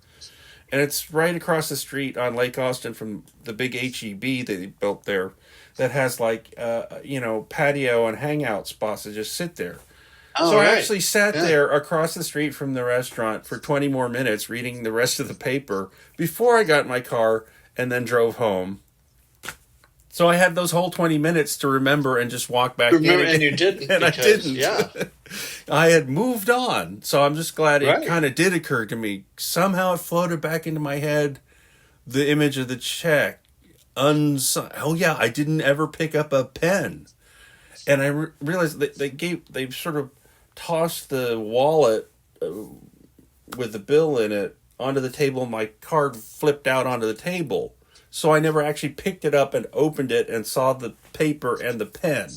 And it's right across the street on Lake Austin from the big H-E-B that they built there that has like, patio and hangout spots to just sit there. Oh, so I actually sat there across the street from the restaurant for 20 more minutes reading the rest of the paper before I got in my car and then drove home. So I had those whole 20 minutes to remember and just walk back in. And you didn't. And because, I didn't. Yeah. I had moved on. So I'm just glad it kind of did occur to me. Somehow it floated back into my head, the image of the check. Oh, yeah, I didn't ever pick up a pen. And I realized that they sort of tossed the wallet with the bill in it onto the table. My card flipped out onto the table. So I never actually picked it up and opened it and saw the paper and the pen.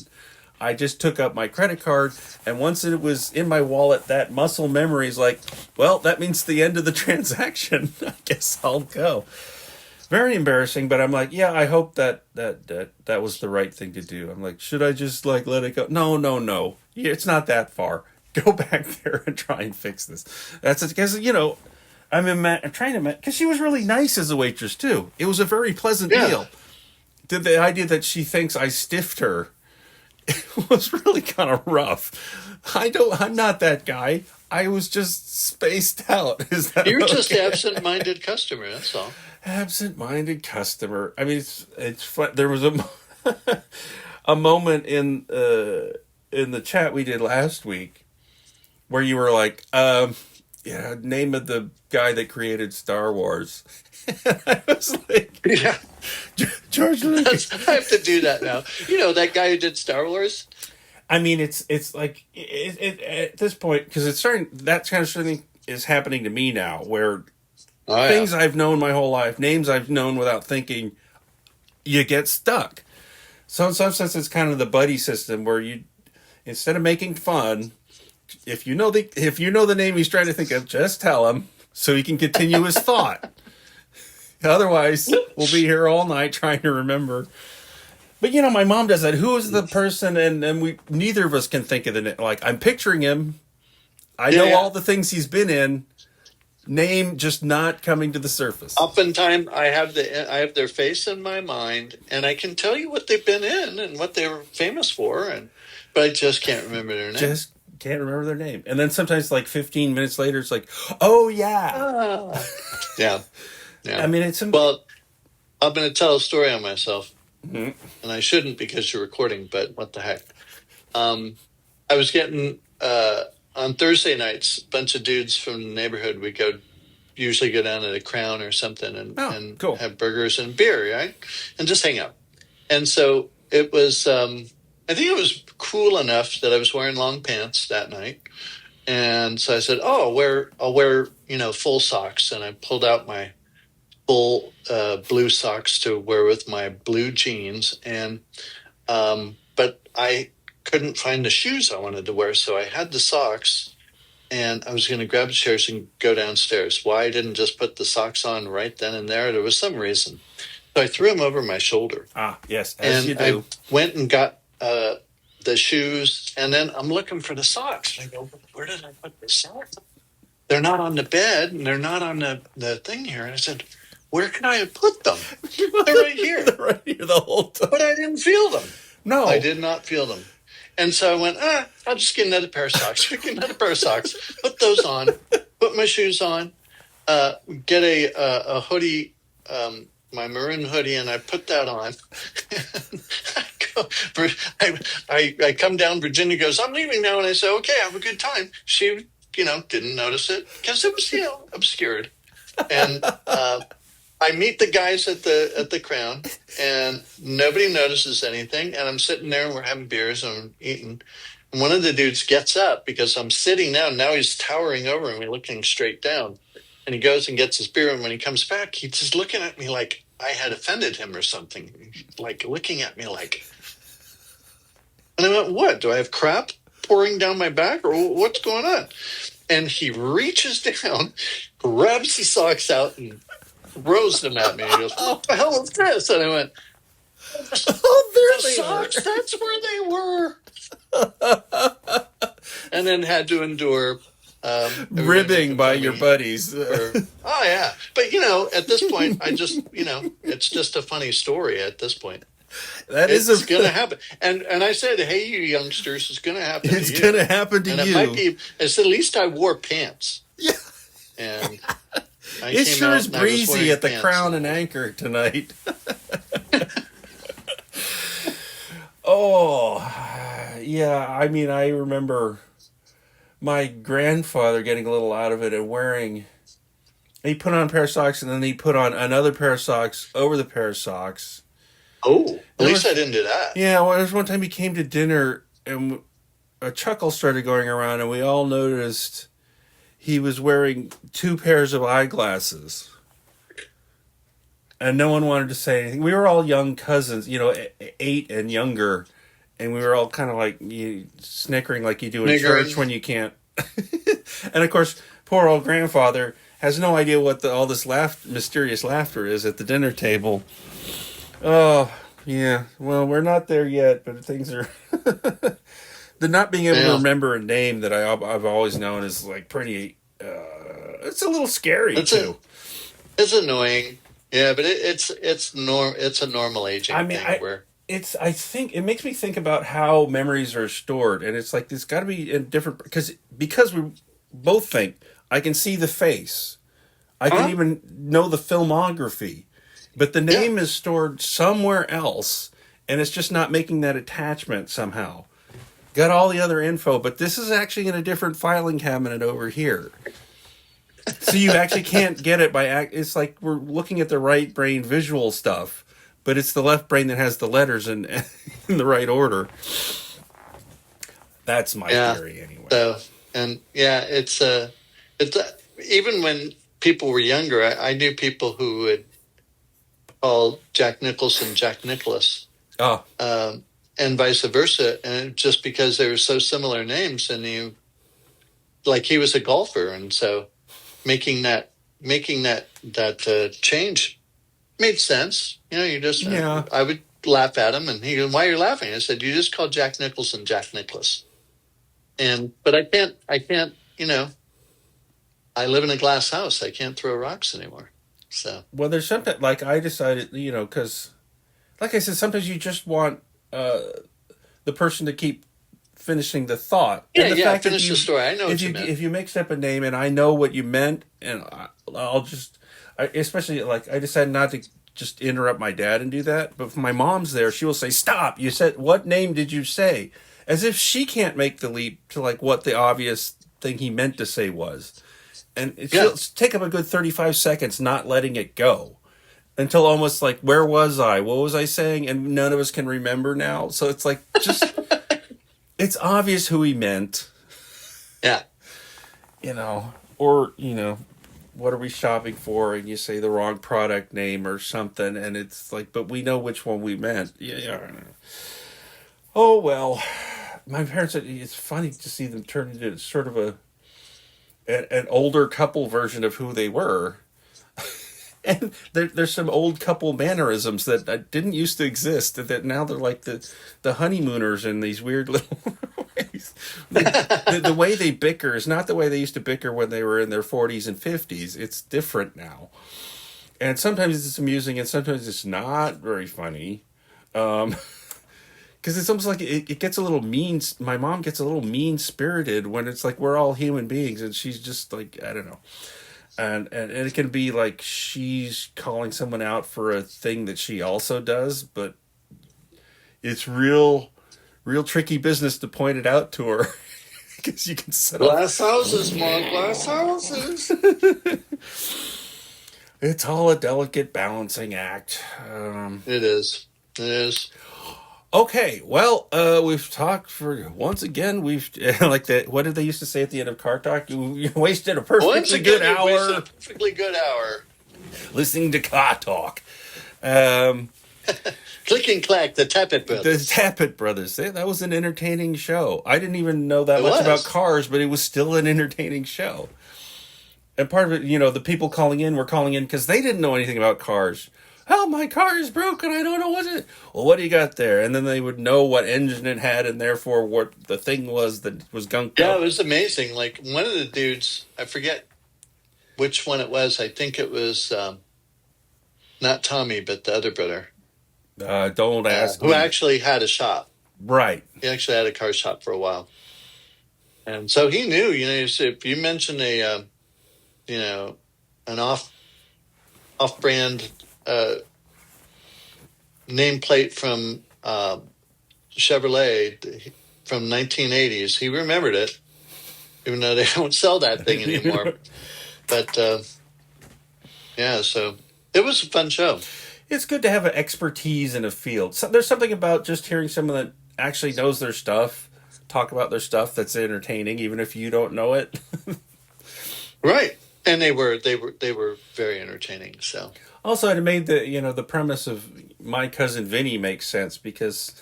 I just took up my credit card, and once it was in my wallet, that muscle memory is like, well, that means the end of the transaction. I guess I'll go. Very embarrassing, but I'm like, yeah, I hope that was the right thing to do. I'm like, should I just like let it go? No. It's not that far. Go back there and try and fix this. That's because, I'm trying to, because she was really nice as a waitress too. It was a very pleasant meal. The idea that she thinks I stiffed her, it was really kind of rough. I'm not that guy. I was just spaced out. Is that You're just okay? absent-minded customer. That's all. Absent-minded customer. I mean, it's fun. There was a moment in the chat we did last week where you were like, yeah, name of the guy that created Star Wars. And I was like, Yeah, George Lucas. I have to do that now. You know that guy who did Star Wars? I mean, it's like at this point, because it's starting. That kind of thing is happening to me now, where Oh, yeah. things I've known my whole life, names I've known without thinking, you get stuck. So in some sense, it's kind of the buddy system where you, instead of making fun, if you know the name he's trying to think of, just tell him so he can continue his thought. Otherwise, we'll be here all night trying to remember. But you know, my mom does that. Who is the person? And we neither of us can think of the name. Like, I'm picturing him. I know all the things he's been in. Name just not coming to the surface. Oftentimes, I have their face in my mind, and I can tell you what they've been in and what they were famous for, but I just can't remember their name. Just can't remember their name. And then sometimes, like 15 minutes later, it's like, oh yeah, yeah. I mean, it's well. I'm going to tell a story on myself, mm-hmm. and I shouldn't because you're recording. But what the heck? I was getting on Thursday nights, a bunch of dudes from the neighborhood. We usually go down to the Crown or something and cool. have burgers and beer, right? And just hang out. And so it was, I think it was cool enough that I was wearing long pants that night. And so I said, I'll wear, full socks. And I pulled out my full blue socks to wear with my blue jeans. And, but I couldn't find the shoes I wanted to wear. So I had the socks and I was going to grab the chairs and go downstairs. Why I didn't just put the socks on right then and there, there was some reason. So I threw them over my shoulder. Ah, yes, as you do. I went and got the shoes, and then I'm looking for the socks. I go, where did I put the socks? They're not on the bed, and they're not on the thing here. And I said, where can I have put them? They're right here. They're right here the whole time. But I didn't feel them. No. I did not feel them. And so I went, I'll just get another pair of socks. Get another pair of socks. Put those on. Put my shoes on. Get a hoodie, my maroon hoodie, and I put that on. I come down. Virginia goes, I'm leaving now. And I say, okay, have a good time. She, didn't notice it because it was, obscured. And I meet the guys at the Crown, and nobody notices anything. And I'm sitting there, and we're having beers, and I'm eating. And one of the dudes gets up because I'm sitting down. Now he's towering over me, looking straight down. And he goes and gets his beer. And when he comes back, he's just looking at me like I had offended him or something, like looking at me like. And I went, what? Do I have crap pouring down my back, or what's going on? And he reaches down, grabs the socks out, and throws them at me. He goes, what the hell is this? And I went, there they socks, are. That's where they were. And then had to endure ribbing by your buddies. Oh, yeah. But, at this point, I just, it's just a funny story at this point. It's going to happen. And I said, hey, you youngsters, it's going to happen to you. It's going to happen to you. And it might be, I said, at least I wore pants. Yeah. And it sure is breezy at the Crown and Anchor tonight. Oh, yeah. I mean, I remember my grandfather getting a little out of it and he put on a pair of socks and then he put on another pair of socks over the pair of socks. Oh, at least I didn't do that. Yeah, well, there was one time he came to dinner and a chuckle started going around and we all noticed he was wearing 2 pairs of eyeglasses. And no one wanted to say anything. We were all young cousins, 8 and younger. And we were all kind of like snickering like you do in church when you can't. And of course, poor old grandfather has no idea what all this mysterious laughter is at the dinner table. Oh, yeah. Well, we're not there yet, but things are... The not being able to remember a name that I've always known is like pretty... it's a little scary, too. It's annoying. Yeah, but it's a normal aging thing. I think it makes me think about how memories are stored, and it's like there's got to be a different because both think. I can see the face. I can even know the filmography. But the name is stored somewhere else, and it's just not making that attachment somehow. Got all the other info, but this is actually in a different filing cabinet over here. So you actually can't get it by... It's like we're looking at the right brain visual stuff, but it's the left brain that has the letters in the right order. That's my theory, anyway. So, and it's even when people were younger, I knew people who would call Jack Nicholson Jack Nicholas. Oh. And vice versa, and just because they were so similar names, and he was a golfer, and so making that change made sense. You just I would laugh at him, and he goes, "Why are you laughing?" I said, "You just called Jack Nicholson Jack Nicholas," but I can't. I live in a glass house. I can't throw rocks anymore. So there's something like I decided, because, like I said, sometimes you just want the person to keep finishing the thought. Yeah, finish the story. I know what you meant. If you mixed up a name and I know what you meant, and I'll just, especially like I decided not to just interrupt my dad and do that. But if my mom's there, she will say, "Stop! You said, what name did you say?" As if she can't make the leap to like what the obvious thing he meant to say was, and she'll take up a good 35 seconds not letting it go. Until almost like, where was I? What was I saying? And none of us can remember now. So it's like, just, it's obvious who he meant. Yeah. Or, what are we shopping for? And you say the wrong product name or something. And it's like, but we know which one we meant. Yeah. Oh, well. My parents, it's funny to see them turn into sort of an older couple version of who they were. And there's some old couple mannerisms that didn't used to exist, that now they're like the honeymooners in these weird little ways. The way they bicker is not the way they used to bicker when they were in their 40s and 50s. It's different now. And sometimes it's amusing and sometimes it's not very funny. Because it's almost like it gets a little mean. My mom gets a little mean-spirited when it's like we're all human beings and she's just like, I don't know. And it can be like she's calling someone out for a thing that she also does, but it's real tricky business to point it out to her. Because you can set glass houses, Mom, glass houses. It's all a delicate balancing act. It is. Okay, well, we've talked for, once again, we've, like that, what did they used to say at the end of Car Talk? You wasted a perfectly good hour. Listening to Car Talk. Click and clack, the Tappet Brothers. The Tappet Brothers. That was an entertaining show. I didn't even know that much about cars, but it was still an entertaining show. And part of it, the people calling in were calling in because they didn't know anything about cars. Oh, my car is broken. I don't know what it is. Well, what do you got there? And then they would know what engine it had and therefore what the thing was that was gunked up. Yeah, it was amazing. Like one of the dudes, I forget which one it was. I think it was not Tommy, but the other brother. Don't ask who actually had a shop. Right. He actually had a car shop for a while. And so he knew, if you mention an off-brand nameplate from Chevrolet from 1980s. He remembered it, even though they don't sell that thing anymore. But so it was a fun show. It's good to have an expertise in a field. So there's something about just hearing someone that actually knows their stuff talk about their stuff that's entertaining, even if you don't know it. Right, and they were very entertaining. So. Also, it made the premise of My Cousin Vinny make sense because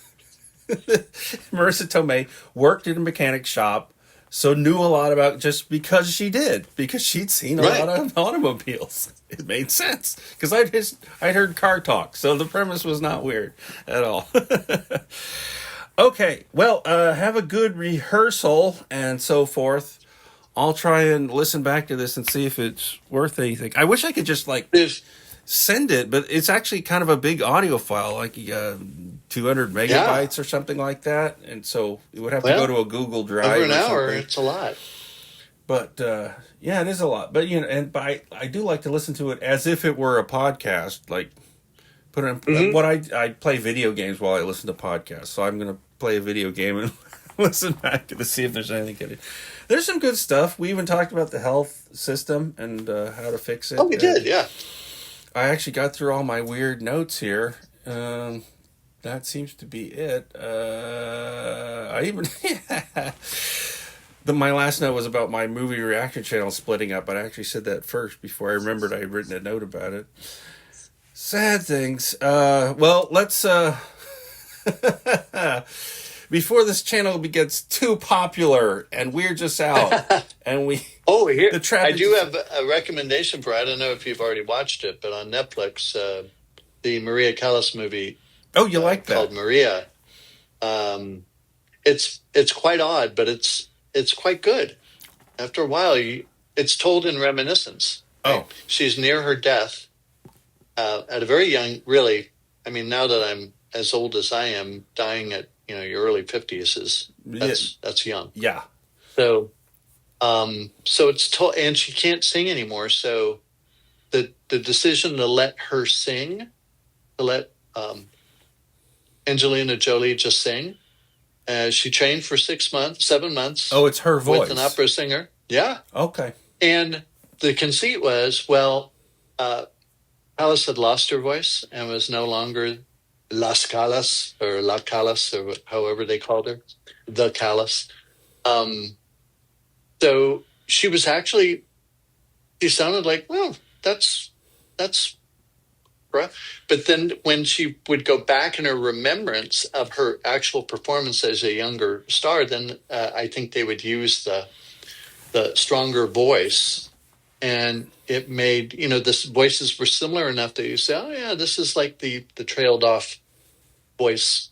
Marissa Tomei worked in a mechanic shop, so knew a lot about just because she did, because she'd seen a lot of automobiles. It made sense because I'd heard Car Talk, so the premise was not weird at all. Okay, well, have a good rehearsal and so forth. I'll try and listen back to this and see if it's worth anything. I wish I could just send it, but it's actually kind of a big audio file, like 200 megabytes or something like that, and so it would have to go to a Google Drive. Over an hour, it's a lot. But yeah, it is a lot. But I do like to listen to it as if it were a podcast. Like put in what I play video games while I listen to podcasts. So I'm going to play a video game and listen back to see if there's anything good. There's some good stuff. We even talked about the health system and how to fix it. Oh, we did, yeah. I actually got through all my weird notes here. That seems to be it. I even my last note was about my movie reaction channel splitting up, but I actually said that first before I remembered I had written a note about it. Sad things. Well, let's before this channel gets too popular and we're just out and we here I do have a recommendation for, I don't know if you've already watched it, but on Netflix, the Maria Callas movie. Oh, you like that? Called Maria. It's quite odd, but it's quite good. After a while, it's told in reminiscence. Right? Oh, she's near her death at a very young. Really, I mean, now that I'm as old as I am, dying at your early 50s that's young. Yeah. So it's told, and she can't sing anymore. So the decision to let her sing, to let Angelina Jolie just sing. She trained for 7 months. Oh, it's her voice. With an opera singer. Yeah. Okay. And the conceit was, Alice had lost her voice and was no longer Las Callas or La Callas or however they called her, the Callas. So she sounded like, well, that's rough. But then when she would go back in her remembrance of her actual performance as a younger star, then I think they would use the stronger voice, and it made the voices were similar enough that you say, oh yeah, this is like the trailed off voice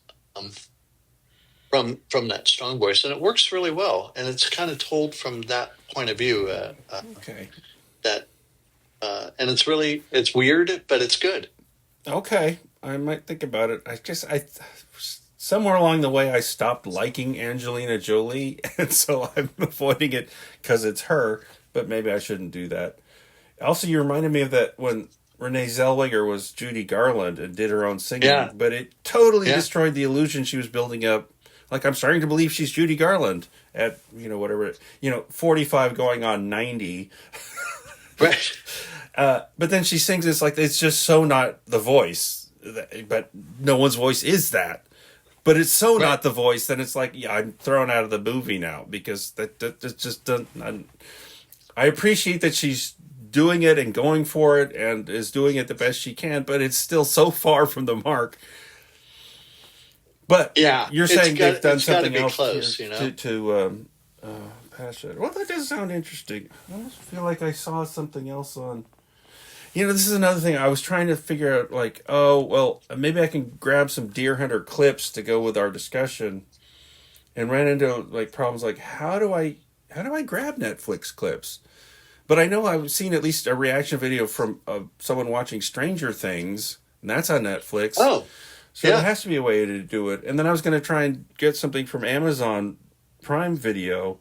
from that strong voice, and it works really well, and it's kind of told from that point of view. Okay. And it's weird, but it's good. Okay, I might think about it. I somewhere along the way I stopped liking Angelina Jolie, and so I'm avoiding it because it's her. But maybe I shouldn't do that. Also, you reminded me of that when Renee Zellweger was Judy Garland and did her own singing. Yeah. But it totally destroyed the illusion she was building up. Like, I'm starting to believe she's Judy Garland at 45 going on 90. Right. But then she sings this like it's just so not the voice, but no one's voice is that. But it's so not the voice, then it's like, yeah, I'm thrown out of the movie now because that just doesn't. I appreciate that she's doing it and going for it and is doing it the best she can, but it's still so far from the mark. But yeah, you're saying they've done something else close, to pass it. Well, that does sound interesting. I almost feel like I saw something else on. This is another thing. I was trying to figure out, like, oh, well, maybe I can grab some Deer Hunter clips to go with our discussion, and ran into like problems like how do I grab Netflix clips? But I know I've seen at least a reaction video from someone watching Stranger Things, and that's on Netflix. Oh, so there has to be a way to do it. And then I was going to try and get something from Amazon Prime Video,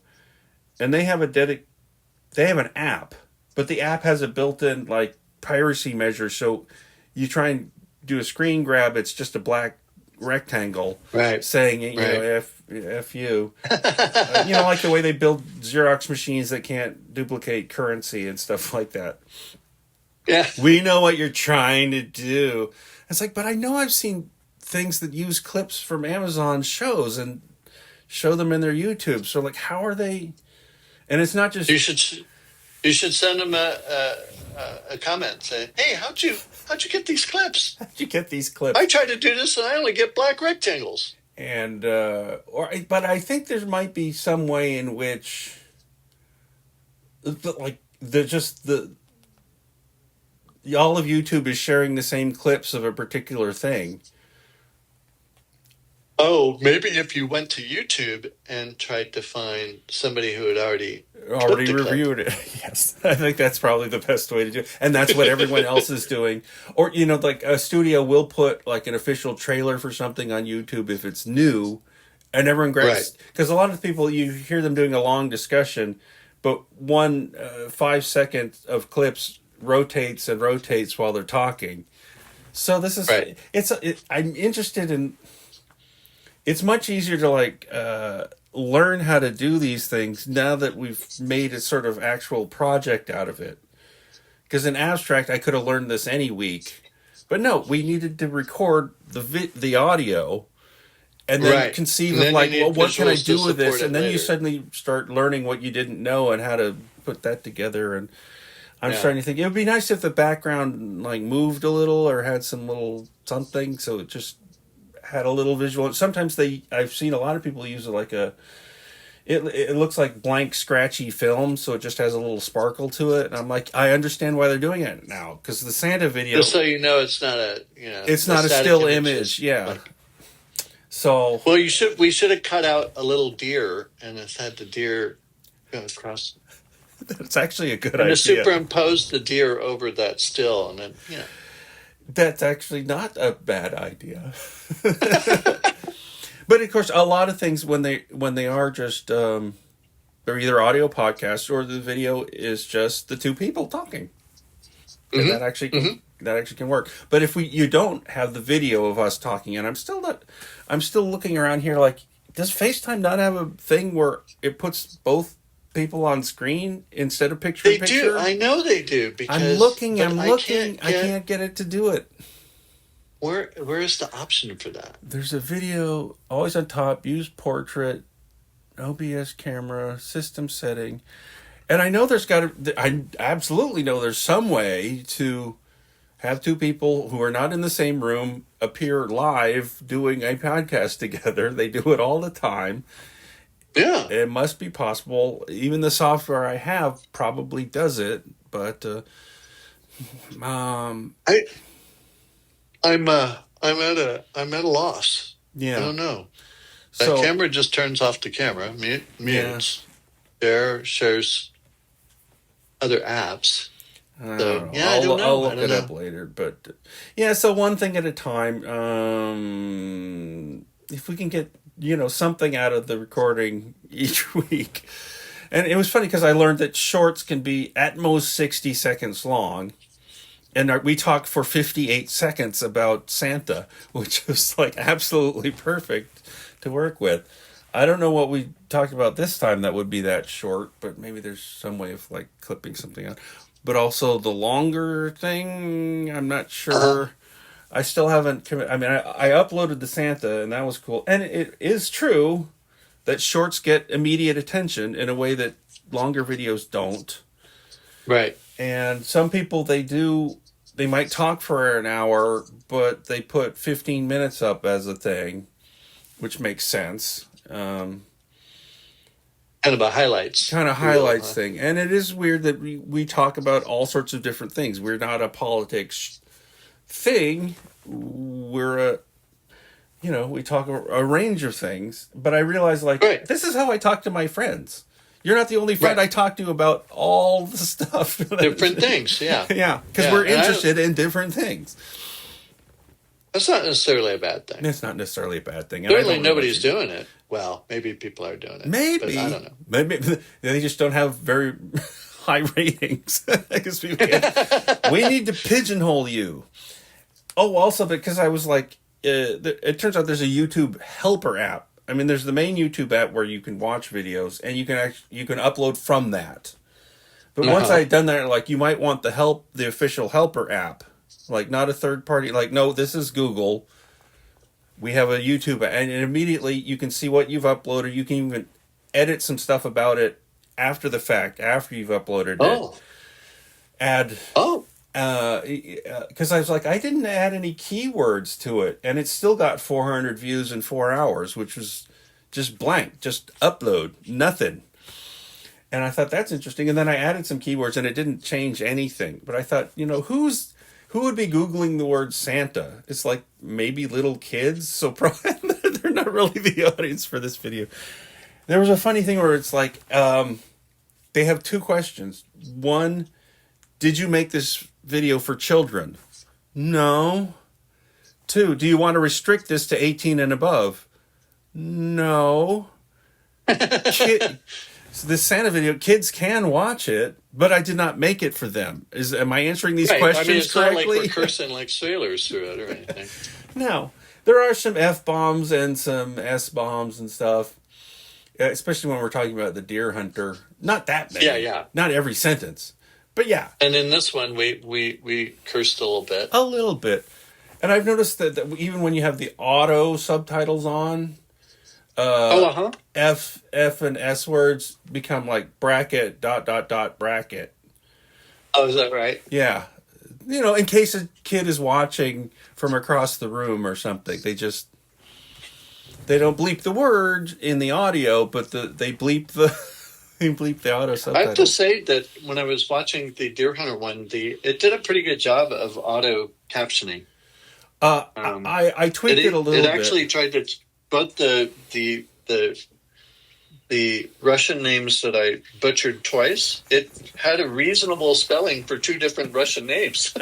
and they have an app, but the app has a built-in like piracy measure, so you try and do a screen grab, it's just a black rectangle saying F you. Like the way they build Xerox machines that can't duplicate currency and stuff like that. Yeah. We know what you're trying to do. It's like, but I know I've seen things that use clips from Amazon shows and show them in their YouTube. So like, how are they? And it's not just... You should send them a comment saying, "Hey, how'd you get these clips? How'd you get these clips? I tried to do this and I only get black rectangles." And but I think there might be some way in which, like, all of YouTube is sharing the same clips of a particular thing. Oh, maybe if you went to YouTube and tried to find somebody who had already reviewed it. Yes, I think that's probably the best way to do it. And that's what everyone else is doing. Or, like a studio will put like an official trailer for something on YouTube if it's new, and everyone grabs... Because a lot of people, you hear them doing a long discussion, but one 5 second of clips rotates and rotates while they're talking. So this is I'm interested in. It's much easier to like learn how to do these things now that we've made a sort of actual project out of it. Because in abstract, I could have learned this any week, but no, we needed to record the audio, and then conceive of like, well, what can I do with this? And then you suddenly start learning what you didn't know and how to put that together. And I'm starting to think it would be nice if the background like moved a little or had some little something, so it just had a little visual. Sometimes I've seen a lot of people use it like it looks like blank scratchy film, so it just has a little sparkle to it. And I'm like, I understand why they're doing it now, because the Santa video, just so you know, it's not it's not a still image. So we should have cut out a little deer and it's had the deer go across. That's actually a good idea. And superimpose the deer over that still, and then that's actually not a bad idea. But of course, a lot of things when they are just they're either audio podcasts or the video is just the two people talking. And that actually can work. But if you don't have the video of us talking, and I'm still looking around here like, does FaceTime not have a thing where it puts both people on screen instead of picture in picture? They do. I know they do. Because I'm looking. I can't get it to do it. Where is the option for that? There's a video always on top. Use portrait, OBS camera, system setting, and I know I absolutely know there's some way to have two people who are not in the same room appear live doing a podcast together. They do it all the time. Yeah, it must be possible. Even the software I have probably does it, but I'm at a loss. Yeah, I don't know. That camera just turns off the camera, mutes, shares other apps. I don't know. I'll look it up later. But so one thing at a time. If we can get something out of the recording each week. And it was funny because I learned that shorts can be at most 60 seconds long. And we talked for 58 seconds about Santa, which was like absolutely perfect to work with. I don't know what we talked about this time that would be that short, but maybe there's some way of like clipping something out. But also the longer thing, I'm not sure. I still haven't committed. I mean, I uploaded the Santa, and that was cool. And it is true that shorts get immediate attention in a way that longer videos don't. Right. And some people, they might talk for an hour, but they put 15 minutes up as a thing, which makes sense. Kind of a highlights. Thing. And it is weird that we talk about all sorts of different things. We're not a politics thing. We're we talk a range of things. But I realize, this is how I talk to my friends. You're not the only friend I talk to about all the stuff. Different things, yeah. Yeah, because we're interested in different things. That's not necessarily a bad thing. It's not necessarily a bad thing. Certainly nobody's doing it. Well, maybe people are doing it. Maybe. But I don't know. Maybe they just don't have very high ratings. Because we need to pigeonhole you. Oh, also because I was like, it turns out there's a YouTube helper app. I mean, there's the main YouTube app where you can watch videos, and you can upload from that. But once I had done that, like, you might want the official helper app, like not a third party. Like, no, this is Google. We have a YouTube, and immediately you can see what you've uploaded. You can even edit some stuff about it after the fact, after you've uploaded it. Add. Because I was like, I didn't add any keywords to it, and it still got 400 views in 4 hours, which was just blank, just upload, nothing. And I thought that's interesting. And then I added some keywords, and it didn't change anything. But I thought, who would be Googling the word Santa? It's like maybe little kids, so probably they're not really the audience for this video. There was a funny thing where it's like, they have two questions. One, did you make this video for children? No. Two, do you want to restrict this to 18 and above? No. So this Santa video, kids can watch it, but I did not make it for them. Am I answering these questions it's correctly? not like we're cursing like sailors through it or anything. No. There are some F-bombs and some S-bombs and stuff, especially when we're talking about the deer hunter. Not that many. Yeah. Not every sentence. But yeah. And in this one, we cursed a little bit. A little bit. And I've noticed that even when you have the auto subtitles on, F and S words become like bracket, ... bracket. Oh, is that right? Yeah. In case a kid is watching from across the room or something, they don't bleep the word in the audio, but they bleep the auto subtitles. I have to say that when I was watching the deer hunter one, it did a pretty good job of auto captioning. I tweaked it a little bit. It actually tried to both the Russian names that I butchered twice. It had a reasonable spelling for two different Russian names.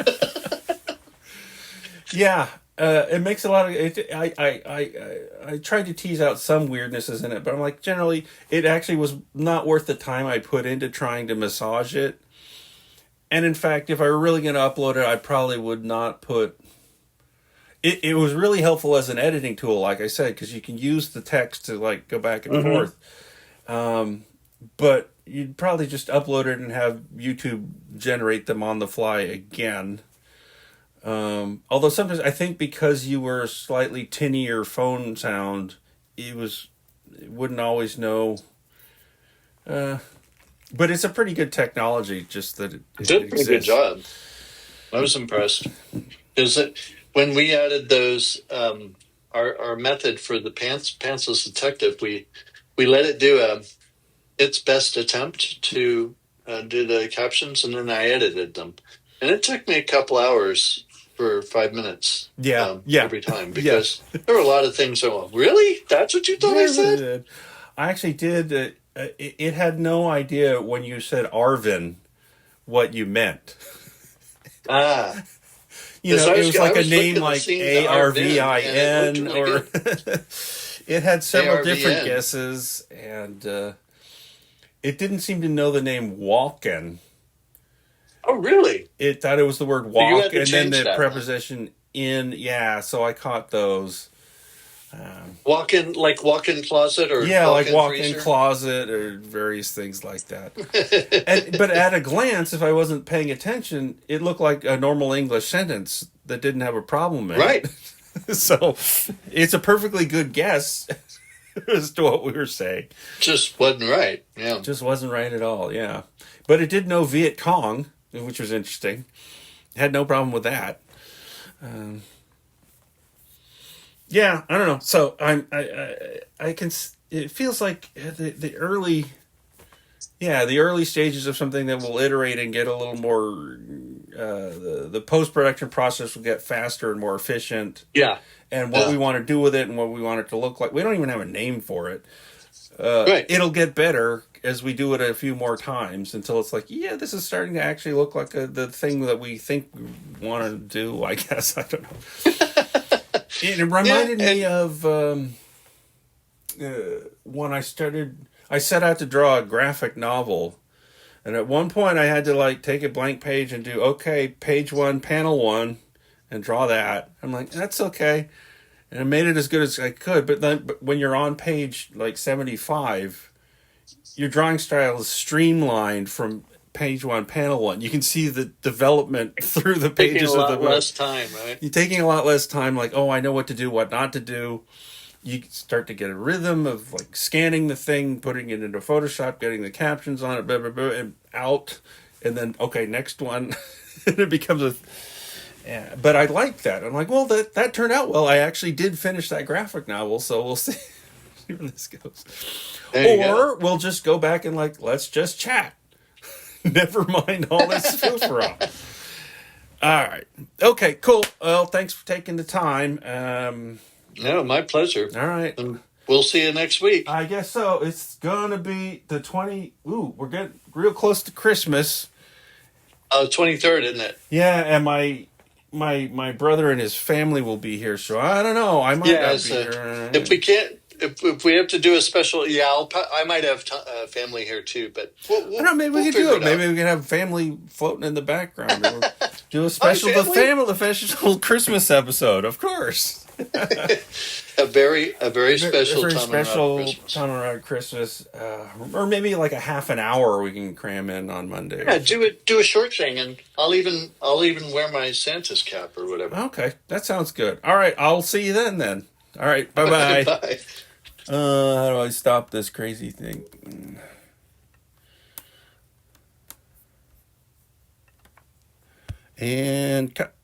Yeah, it makes a lot of it. I tried to tease out some weirdnesses in it, but I'm like, generally, it actually was not worth the time I put into trying to massage it. And in fact, if I were really going to upload it, I probably would not put. It was really helpful as an editing tool, like I said, because you can use the text to like go back and forth. But you'd probably just upload it and have YouTube generate them on the fly again. Although sometimes I think because you were slightly tinnier phone sound, it wouldn't always know. But it's a pretty good technology, just that it did a pretty good job. I was impressed. When we added those, our method for the pantsless detective, we let it do its best attempt to do the captions, and then I edited them, and it took me a couple hours for 5 minutes. Every time, because there were a lot of things that went, really? That's what you thought I said? I actually did. It had no idea when you said Arvin what you meant. It was like a name like Arvin, or it had several different guesses, and it didn't seem to know the name Walken. Oh, really? It thought it was the word walk, and then the preposition in. Yeah, so I caught those. Walk-in closet, or like walk-in closet, or various things like that. But at a glance, if I wasn't paying attention, it looked like a normal English sentence that didn't have a problem in it. Right. So it's a perfectly good guess as to what we were saying. Just wasn't right. Yeah. Just wasn't right at all. Yeah. But it did know Viet Cong, which was interesting. Had no problem with that. Yeah, I don't know. So I can. It feels like the early stages of something that will iterate and get a little more. The post-production process will get faster and more efficient. Yeah. And what we want to do with it and what we want it to look like. We don't even have a name for it. Right. It'll get better as we do it a few more times until it's like, yeah, this is starting to actually look like the thing that we think we want to do. I guess I don't know. It reminded me of when I set out to draw a graphic novel. And at one point I had to take a blank page and do, okay, page 1, panel 1, and draw that. I'm like, that's okay. And I made it as good as I could. But when you're on page 75, your drawing style is streamlined from page 1, panel 1. You can see the development through the pages of the book. Taking a lot less time, right? You're taking a lot less time. I know what to do, what not to do. You start to get a rhythm of scanning the thing, putting it into Photoshop, getting the captions on it, blah, blah, blah, and out. And then, okay, next one. And it becomes a... Yeah, but I like that. I'm like, well, that turned out well. I actually did finish that graphic novel, so we'll see where this goes. Or we'll just go back and let's just chat. Never mind all this foo-for-all. All right. Okay, cool. Well, thanks for taking the time. No, my pleasure. All right. And we'll see you next week. I guess so. It's going to be the 20... Ooh, we're getting real close to Christmas. 23rd, isn't it? Yeah, and my brother and his family will be here, so I don't know. I might not be here. if we have to do a special, I might have family here too. But I don't know. Maybe we could do it. Maybe we can have family floating in the background. And do a special official Christmas episode, of course. a very special Tom&Rob Christmas, or maybe like a half an hour we can cram in on Monday. Yeah, do a short thing, and I'll even wear my Santa's cap or whatever. Okay, that sounds good. All right, I'll see you then. All right, bye. Bye. How do I stop this crazy thing? And cut.